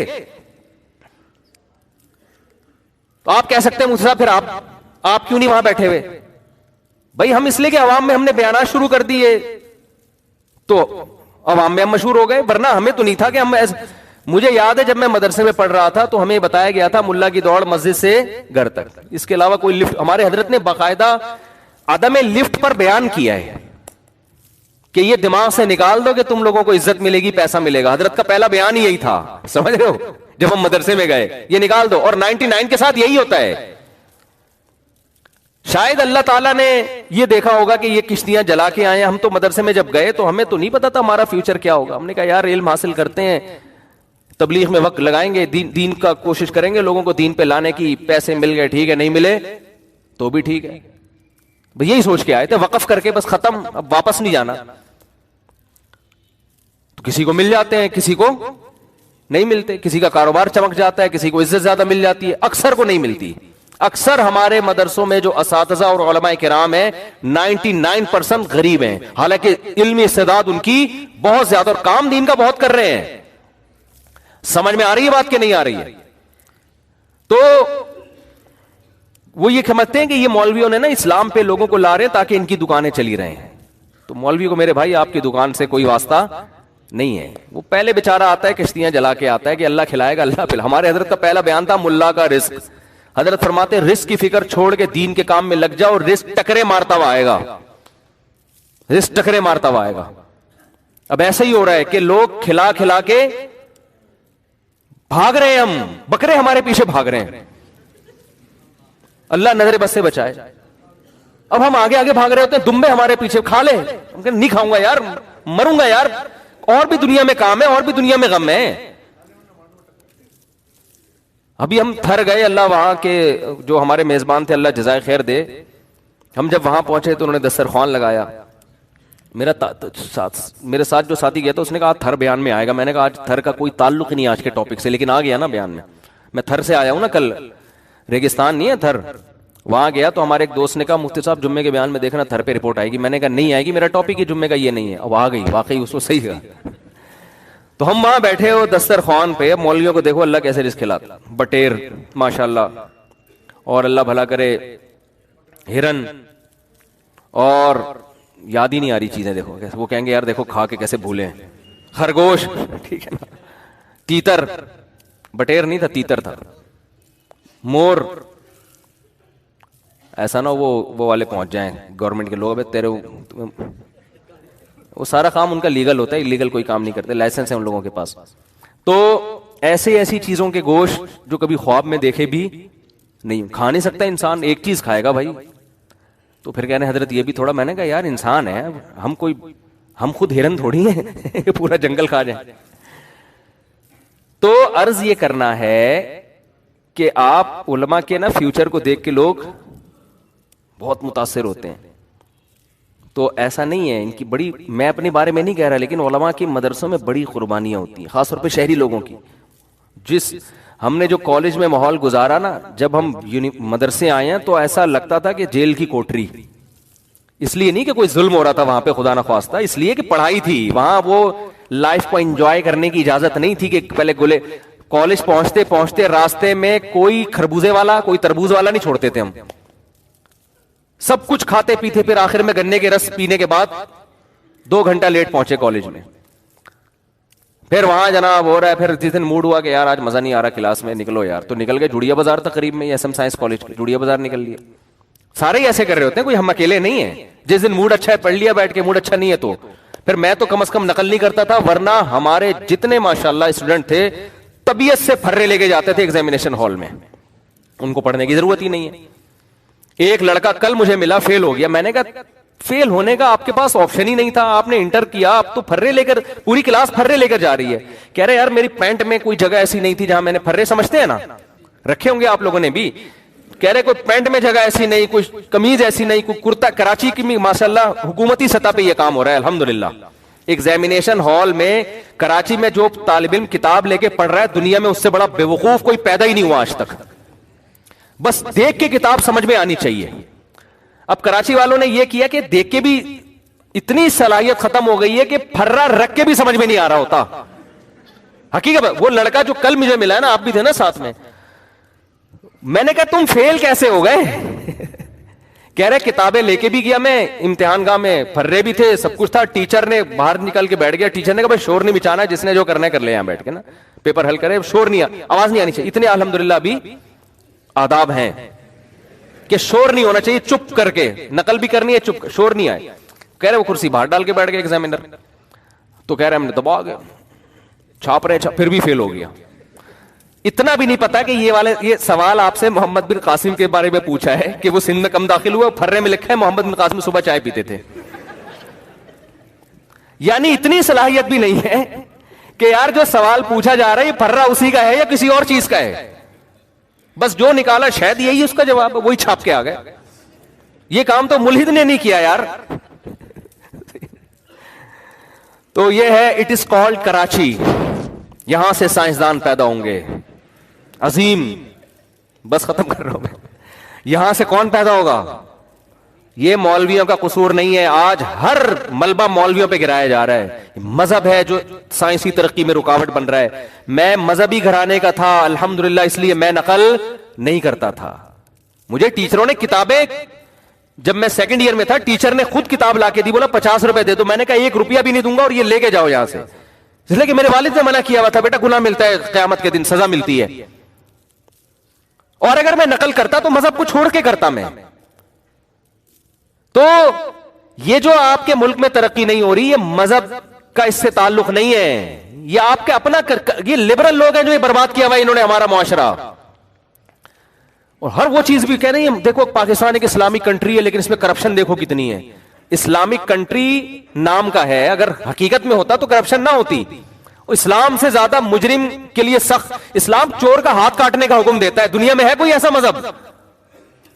تو آپ کہہ سکتے ہیں مجھ سے پھر آپ کیوں نہیں وہاں بیٹھے ہوئے. بھائی ہم اس لیے کہ عوام میں ہم نے بیانات شروع کر دیے تو عوام میں ہم مشہور ہو گئے, ورنہ ہمیں تو نہیں تھا کہ ہم مجھے یاد ہے جب میں مدرسے میں پڑھ رہا تھا تو ہمیں بتایا گیا تھا ملا کی دوڑ مسجد سے گھر تک, اس کے علاوہ کوئی لفٹ, ہمارے حضرت نے باقاعدہ عدم لفٹ پر بیان کیا ہے کہ یہ دماغ سے نکال دو کہ تم لوگوں کو عزت ملے گی, پیسا ملے گا. حضرت کا پہلا بیان ہی یہی تھا, سمجھ رہے ہو, جب ہم مدرسے میں گئے, یہ نکال دو. اور 99 کے ساتھ یہی ہوتا ہے. شاید اللہ تعالیٰ نے یہ دیکھا ہوگا کہ یہ کشتیاں جلا کے آئے, ہم تو مدرسے میں جب گئے تو ہمیں تو نہیں پتا تھا ہمارا فیوچر کیا ہوگا. ہم نے کہا یار علم حاصل کرتے ہیں, تبلیغ میں وقت لگائیں گے, دین کا کوشش کریں گے لوگوں کو دین پہ لانے کی, پیسے مل گئے ٹھیک ہے, نہیں ملے تو بھی ٹھیک ہے. یہی سوچ کے آئے تھے, وقف کر کے بس ختم, اب واپس نہیں جانا. تو کسی کو مل جاتے ہیں, کسی کو نہیں ملتے, کسی کا کاروبار چمک جاتا ہے, کسی کو عزت زیادہ مل جاتی ہے, اکثر کو نہیں ملتی. اکثر ہمارے مدرسوں میں جو اساتذہ اور علماء کرام ہیں 99% غریب ہیں, حالانکہ علمی استعداد ان کی بہت زیادہ اور کام دین کا بہت کر رہے ہیں. سمجھ میں آ رہی ہے بات کہ نہیں آ رہی ہے؟ تو وہ یہ سمجھتے ہیں کہ یہ مولویوں نے نا اسلام پہ لوگوں کو لا رہے ہیں تاکہ ان کی دکانیں چلی رہے ہیں. تو مولوی کو میرے بھائی آپ کی دکان سے کوئی واسطہ نہیں ہے. وہ پہلے بیچارہ آتا ہے کشتیاں جلا کے آتا ہے کہ اللہ کھلائے گا اللہ پہ. ہمارے حضرت کا پہلا بیان تھا ملا کا رزق. حضرت فرماتے رزق کی فکر چھوڑ کے دین کے کام میں لگ جاؤ, اور رزق ٹکرے مارتا ہوا آئے گا, رزق ٹکرے مارتا ہوا آئے گا. اب ایسا ہی ہو رہا ہے کہ لوگ کھلا کھلا کے بھاگ رہے ہیں, ہم بکرے ہمارے پیچھے بھاگ رہے ہیں, اللہ نظر بس سے بچائے. اب ہم آگے آگے بھاگ رہے ہوتے ہیں, دمبے ہمارے پیچھے, کھا لے. ہم کہتے نہیں کھاؤں گا یار, مروں گا یار, اور بھی دنیا میں کام ہے, اور بھی دنیا میں غم ہے. ابھی ہم تھر گئے, اللہ وہاں کے جو ہمارے میزبان تھے اللہ جزائے خیر دے, ہم جب وہاں پہنچے تو انہوں نے دسترخوان لگایا. میرے ساتھ جو ساتھی گیا تھا اس نے کہا تھر بیان میں آئے گا. میں نے کہا آج تھر کا کوئی تعلق نہیں آج کے ٹاپک سے, لیکن آ گیا نا بیان میں. میں تھر سے آیا ہوں نا, کل ریگستان نہیں ہے تھر, وہاں گیا تو ہمارے ایک دوست نے کہا مفتی صاحب جمعے کے بیان میں دیکھنا تھر پہ رپورٹ آئے گی. میں نے کہا نہیں آئے گی, میرا ٹاپک ہی جمعے کا یہ نہیں ہے. اب آ گئی, واقعی اس کو صحیح کہا. تو ہم وہاں بیٹھے ہو دسترخوان پہ, مولویوں کو دیکھو اللہ کیسے رزق کھلاتا, بٹیر ماشاءاللہ, اور اللہ بھلا کرے ہرن, اور یاد ہی نہیں آ رہی چیزیں دیکھو, وہ کہیں گے یار دیکھو کھا کے کیسے بھولے, خرگوش, ٹھیک ہے نا, تیتر, بٹیر نہیں تھا تیتر تھا, مور. ایسا نہ وہ والے پہنچ جائیں گورنمنٹ کے لوگ, تیرے وہ سارا کام ان کا لیگل ہوتا ہے, لیگل کوئی کام نہیں کرتے, لائسنس ہے ان لوگوں کے پاس. تو ایسی چیزوں کے گوشت جو کبھی خواب میں دیکھے بھی نہیں, کھا نہیں سکتا انسان, ایک چیز کھائے گا بھائی. تو پھر کہنے حضرت یہ بھی تھوڑا, میں نے کہا یار انسان ہے, ہم خود ہرن تھوڑی ہیں پورا جنگل کھا جائیں. تو عرض یہ کرنا ہے کہ آپ علماء کے نا فیوچر کو دیکھ کے لوگ بہت متاثر ہوتے ہیں. تو ایسا نہیں ہے, ان کی بڑی, میں اپنے بارے میں نہیں کہہ رہا, لیکن علماء کی مدرسوں میں بڑی قربانیاں ہوتی ہیں, خاص طور پہ شہری لوگوں کی. جس ہم نے جو کالج میں ماحول گزارا نا, جب ہم مدرسے آئے ہیں تو ایسا لگتا تھا کہ جیل کی کوٹری. اس لیے نہیں کہ کوئی ظلم ہو رہا تھا وہاں پہ خدا نہ خواستہ, اس لیے کہ پڑھائی تھی وہاں, وہ لائف کو انجوائے کرنے کی اجازت نہیں تھی کہ پہلے گلے کالج پہنچتے پہنچتے راستے میں کوئی خربوزے والا کوئی تربوز والا نہیں چھوڑتے تھے. ہم سب کچھ کھاتے پیتے, پھر آخر میں گنے کے رس پینے کے بعد 2 گھنٹہ لیٹ پہنچے کالج میں. پھر وہاں جناب ہو رہا ہے, پھر جس دن موڈ ہوا کہ یار آج مزہ نہیں آ رہا کلاس میں, نکلو یار, تو نکل گئے جوڑیا بازار تقریب میں, ایس ایم سائنس کالج کے جوڑیا بازار نکل لیا. سارے ہی ایسے کر رہے ہوتے ہیں, کوئی ہم اکیلے نہیں ہیں. جس دن موڈ اچھا ہے پڑھ لیا بیٹھ کے, موڈ اچھا نہیں ہے تو پھر میں تو کم از کم نقل نہیں کرتا تھا, ورنہ ہمارے جتنے ماشاءاللہ اسٹوڈنٹ تھے طبیعت سے پھرے لے کے جاتے تھے ایگزامینیشن ہال میں, ان کو پڑھنے کی ضرورت ہی نہیں ہے. ایک لڑکا کل مجھے ملا, فیل ہو گیا. میں نے کہا فیل ہونے کا آپ کے پاس آپشن ہی نہیں تھا, آپ نے انٹر کیا, آپ تو پھرے لے کر, پوری کلاس پھرے لے کر جا رہی ہے. کہہ رہے یار میری پینٹ میں کوئی جگہ ایسی نہیں تھی جہاں میں نے پھرے, سمجھتے ہیں نا, رکھے ہوں گے آپ لوگوں نے بھی. کہہ رہے کوئی پینٹ میں جگہ ایسی نہیں, کوئی قمیض ایسی نہیں, کوئی کرتا. کراچی کی ماشاءاللہ حکومتی سطح پہ یہ کام ہو رہا ہے الحمدللہ. ایگزامینیشن ہال میں کراچی میں جو طالب علم کتاب لے کے پڑھ رہا ہے, دنیا میں اس سے بڑا بے وقوف کوئی پیدا ہی نہیں ہوا آج تک. بس دیکھ کے کتاب سمجھ میں آنی چاہیے. اب کراچی والوں نے یہ کیا کہ دیکھ کے بھی اتنی صلاحیت ختم ہو گئی ہے کہ پھرا رکھ کے بھی سمجھ میں نہیں آ رہا ہوتا. حقیقت وہ لڑکا جو کل مجھے ملا ہے نا, آپ بھی تھے نا ساتھ میں, میں نے کہا تم فیل کیسے ہو گئے؟ کہہ رہے کتابیں لے کے بھی گیا میں امتحان گاہ میں, پھرے بھی تھے, سب کچھ تھا. ٹیچر نے باہر نکل کے بیٹھ گیا, ٹیچر نے کہا بھائی شور نہیں مچانا, جس نے جو کرنا ہے کر لے, یہاں بیٹھ کے نا پیپر حل کرے, شور نہیں, آواز نہیں آنی چاہیے. اتنے الحمدللہ ابھی آداب ہیں کہ شور نہیں ہونا چاہیے, چپ کر کے نقل بھی کرنی ہے, چپ, شور نہیں آئے. کہہ رہے وہ کرسی باہر ڈال کے بیٹھ گئے ایگزامینر. تو کہہ رہے ہم نے دبا گیا, چھاپ رہے, پھر بھی فیل ہو گیا. اتنا بھی نہیں پتا کہ یہ سوال آپ سے محمد بن قاسم کے بارے میں پوچھا ہے کہ وہ سندھ میں کم داخل ہوا, پھرے میں لکھا ہے محمد بن قاسم صبح چائے پیتے تھے. یعنی اتنی صلاحیت بھی نہیں ہے کہ یار جو سوال پوچھا جا رہا ہے یہ پھرا اسی کا ہے یا کسی اور چیز کا ہے. بس جو نکالا شاید یہی اس کا جواب, وہی چھاپ کے آ گئے. یہ کام تو ملحد نے نہیں کیا یار. تو یہ ہے اٹ از کالڈ کراچی. یہاں سے سائنسدان پیدا ہوں گے عظیم. بس ختم کر رہا ہوں میں. یہاں سے کون پیدا ہوگا؟ یہ مولویوں کا قصور نہیں ہے. آج ہر ملبہ مولویوں پہ گرایا جا رہا ہے. مذہب ہے جو سائنسی ترقی میں رکاوٹ بن رہا ہے. میں مذہبی گھرانے کا تھا الحمدللہ, اس لیے میں نقل نہیں کرتا تھا. مجھے ٹیچروں نے کتابیں, جب میں سیکنڈ ایئر میں تھا ٹیچر نے خود کتاب لا کے دی, بولا 50 روپے دے دو. میں نے کہا 1 روپیہ بھی نہیں دوں گا اور یہ لے کے جاؤ یہاں سے, اس لیے کہ میرے والد نے منع کیا ہوا تھا, بیٹا گناہ ملتا ہے قیامت کے دن, سزا ملتی ہے. اور اگر میں نقل کرتا تو مذہب کو چھوڑ کے کرتا میں. تو یہ جو آپ کے ملک میں ترقی نہیں ہو رہی, یہ مذہب کا اس سے تعلق نہیں ہے. یہ آپ کے اپنا, یہ لبرل لوگ ہیں جو یہ برباد کیا ہوا ہے انہوں نے ہمارا معاشرہ. اور ہر وہ چیز بھی کہہ رہی ہیں, دیکھو پاکستان ایک اسلامک کنٹری ہے لیکن اس میں کرپشن دیکھو کتنی ہے. اسلامک کنٹری نام کا ہے, اگر حقیقت میں ہوتا تو کرپشن نہ ہوتی. اسلام سے زیادہ مجرم کے لیے سخت, اسلام چور کا ہاتھ کاٹنے کا حکم دیتا ہے. دنیا میں ہے کوئی ایسا مذہب؟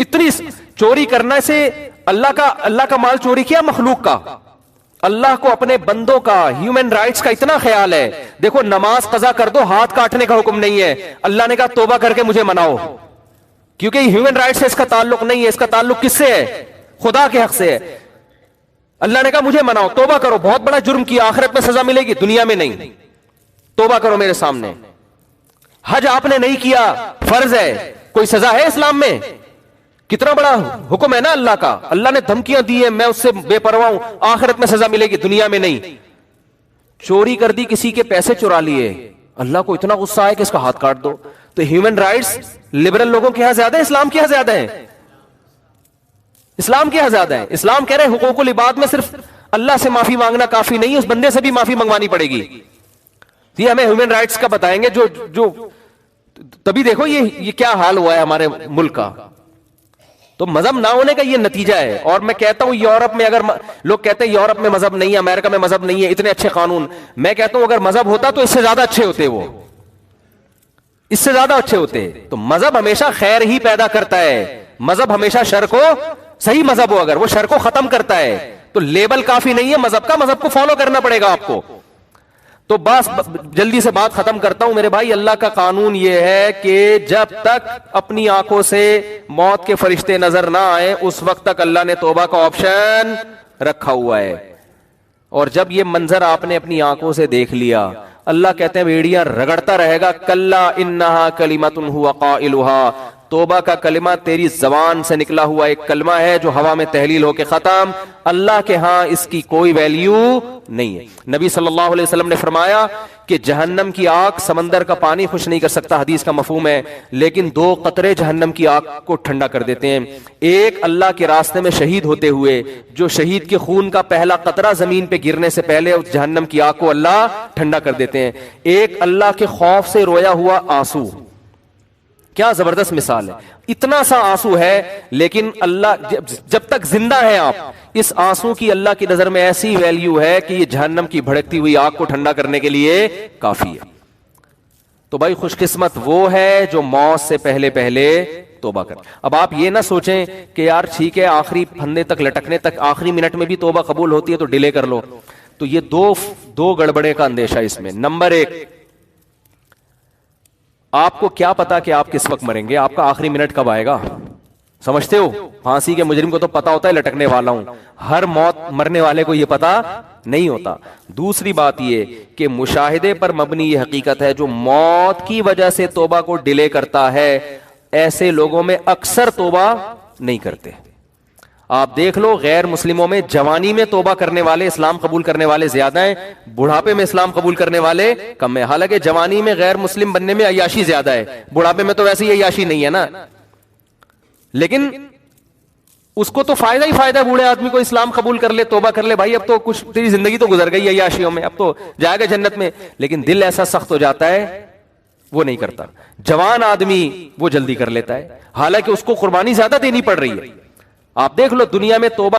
اتنی چوری کرنے سے اللہ کا مال چوری کیا مخلوق کا. اللہ کو اپنے بندوں کا ہیومن رائٹس کا اتنا خیال ہے. دیکھو نماز قضا کر دو, ہاتھ کاٹنے کا حکم نہیں ہے. اللہ نے کہا توبہ کر کے مجھے مناؤ, کیونکہ ہیومن رائٹ سے اس کا تعلق نہیں ہے. اس کا تعلق کس سے ہے؟ خدا کے حق سے ہے. اللہ نے کہا مجھے مناؤ, توبہ کرو, بہت بڑا جرم کیا, آخرت میں سزا ملے گی, دنیا میں نہیں. توبہ کرو میرے سامنے. حج آپ نے نہیں کیا, فرض ہے, کوئی سزا ہے اسلام میں؟ کتنا بڑا حکم ہے نا اللہ کا. اللہ نے دھمکیاں دی ہیں, میں اس سے بے پرواہ ہوں, آخرت میں سزا ملے گی, دنیا میں نہیں. چوری کر دی, کسی کے پیسے چرا لیے, اللہ کو اتنا غصہ آئے کہ اس کا ہاتھ کاٹ دو. تو ہیومن رائٹس لبرل لوگوں کے یہاں زیادہ ہے, اسلام کے یہاں زیادہ ہے. اسلام کے یہاں زیادہ ہے. اسلام کہہ رہے ہیں حقوق العباد میں صرف اللہ سے معافی مانگنا کافی نہیں ہے, اس بندے سے بھی معافی منگوانی پڑے گی. یہ ہمیں ہیومن رائٹس کا بتائیں گے جو تبھی دیکھو یہ کیا حال ہوا ہے ہمارے ملک کا. تو مذہب نہ ہونے کا یہ نتیجہ ہے. اور میں کہتا ہوں یورپ میں, اگر لوگ کہتے ہیں یورپ میں مذہب نہیں ہے, امریکہ میں مذہب نہیں ہے, اتنے اچھے قانون, میں کہتا ہوں اگر مذہب ہوتا تو اس سے زیادہ اچھے ہوتے, وہ اس سے زیادہ اچھے ہوتے. تو مذہب ہمیشہ خیر ہی پیدا کرتا ہے. مذہب ہمیشہ شر کو, صحیح مذہب ہو اگر, وہ شر کو ختم کرتا ہے. تو لیبل کافی نہیں ہے مذہب کا, مذہب کو فالو کرنا پڑے گا آپ کو. تو بس جلدی سے بات ختم کرتا ہوں میرے بھائی. اللہ کا قانون یہ ہے کہ جب تک اپنی آنکھوں سے موت کے فرشتے نظر نہ آئے اس وقت تک اللہ نے توبہ کا آپشن رکھا ہوا ہے. اور جب یہ منظر آپ نے اپنی آنکھوں سے دیکھ لیا, اللہ کہتے ہیں بیڑیاں رگڑتا رہے گا, کلا انہا کلمۃ ہوا قائلھا, توبہ کا کلمہ تیری زبان سے نکلا ہوا ایک کلمہ ہے جو ہوا میں تحلیل ہو کے ختم. اللہ کے ہاں اس کی کوئی ویلیو نہیں ہے. نبی صلی اللہ علیہ وسلم نے فرمایا کہ جہنم کی آگ سمندر کا پانی خوش نہیں کر سکتا, حدیث کا مفہوم ہے, لیکن 2 قطرے جہنم کی آگ کو ٹھنڈا کر دیتے ہیں. ایک اللہ کے راستے میں شہید ہوتے ہوئے, جو شہید کے خون کا پہلا قطرہ زمین پہ گرنے سے پہلے اس جہنم کی آگ کو اللہ ٹھنڈا کر دیتے ہیں. ایک اللہ کے خوف سے رویا ہوا آنسو. کیا زبردست مثال ہے. اتنا سا آنسو ہے لیکن اللہ جب تک زندہ ہیں آپ, اس آنسو کی اللہ کی نظر میں ایسی ویلیو ہے کہ یہ جہنم کی بھڑکتی ہوئی آگ کو ٹھنڈا کرنے کے لیے کافی ہے. تو بھائی خوش قسمت وہ ہے جو موت سے پہلے پہلے توبہ کر. اب آپ یہ نہ سوچیں کہ یار ٹھیک ہے آخری پھندے تک لٹکنے تک آخری منٹ میں بھی توبہ قبول ہوتی ہے تو ڈیلے کر لو. تو یہ دو گڑبڑے کا اندیشہ اس میں. نمبر 1, آپ کو کیا پتا کہ آپ کس وقت مریں گے, آپ کا آخری منٹ کب آئے گا؟ سمجھتے ہو؟ پھانسی کے مجرم کو تو پتا ہوتا ہے لٹکنے والا ہوں, ہر مرنے والے کو یہ پتا نہیں ہوتا. دوسری بات یہ کہ مشاہدے پر مبنی یہ حقیقت ہے, جو موت کی وجہ سے توبہ کو ڈیلے کرتا ہے ایسے لوگوں میں اکثر توبہ نہیں کرتے. آپ دیکھ لو غیر مسلموں میں جوانی میں توبہ کرنے والے, اسلام قبول کرنے والے زیادہ ہیں, بڑھاپے میں اسلام قبول کرنے والے کم ہیں. حالانکہ جوانی میں غیر مسلم بننے میں عیاشی زیادہ ہے, بڑھاپے میں تو ویسے ہی عیاشی نہیں ہے نا. لیکن اس کو تو فائدہ ہی فائدہ ہے, بوڑھے آدمی کو اسلام قبول کر لے, توبہ کر لے, بھائی اب تو کچھ تیری زندگی تو گزر گئی عیاشیوں میں, اب تو جائے گا جنت میں. لیکن دل ایسا سخت ہو جاتا ہے وہ نہیں کرتا. جوان آدمی وہ جلدی کر لیتا ہے, حالانکہ اس کو قربانی زیادہ دینی پڑ رہی ہے. آپ دیکھ لو دنیا میں توبہ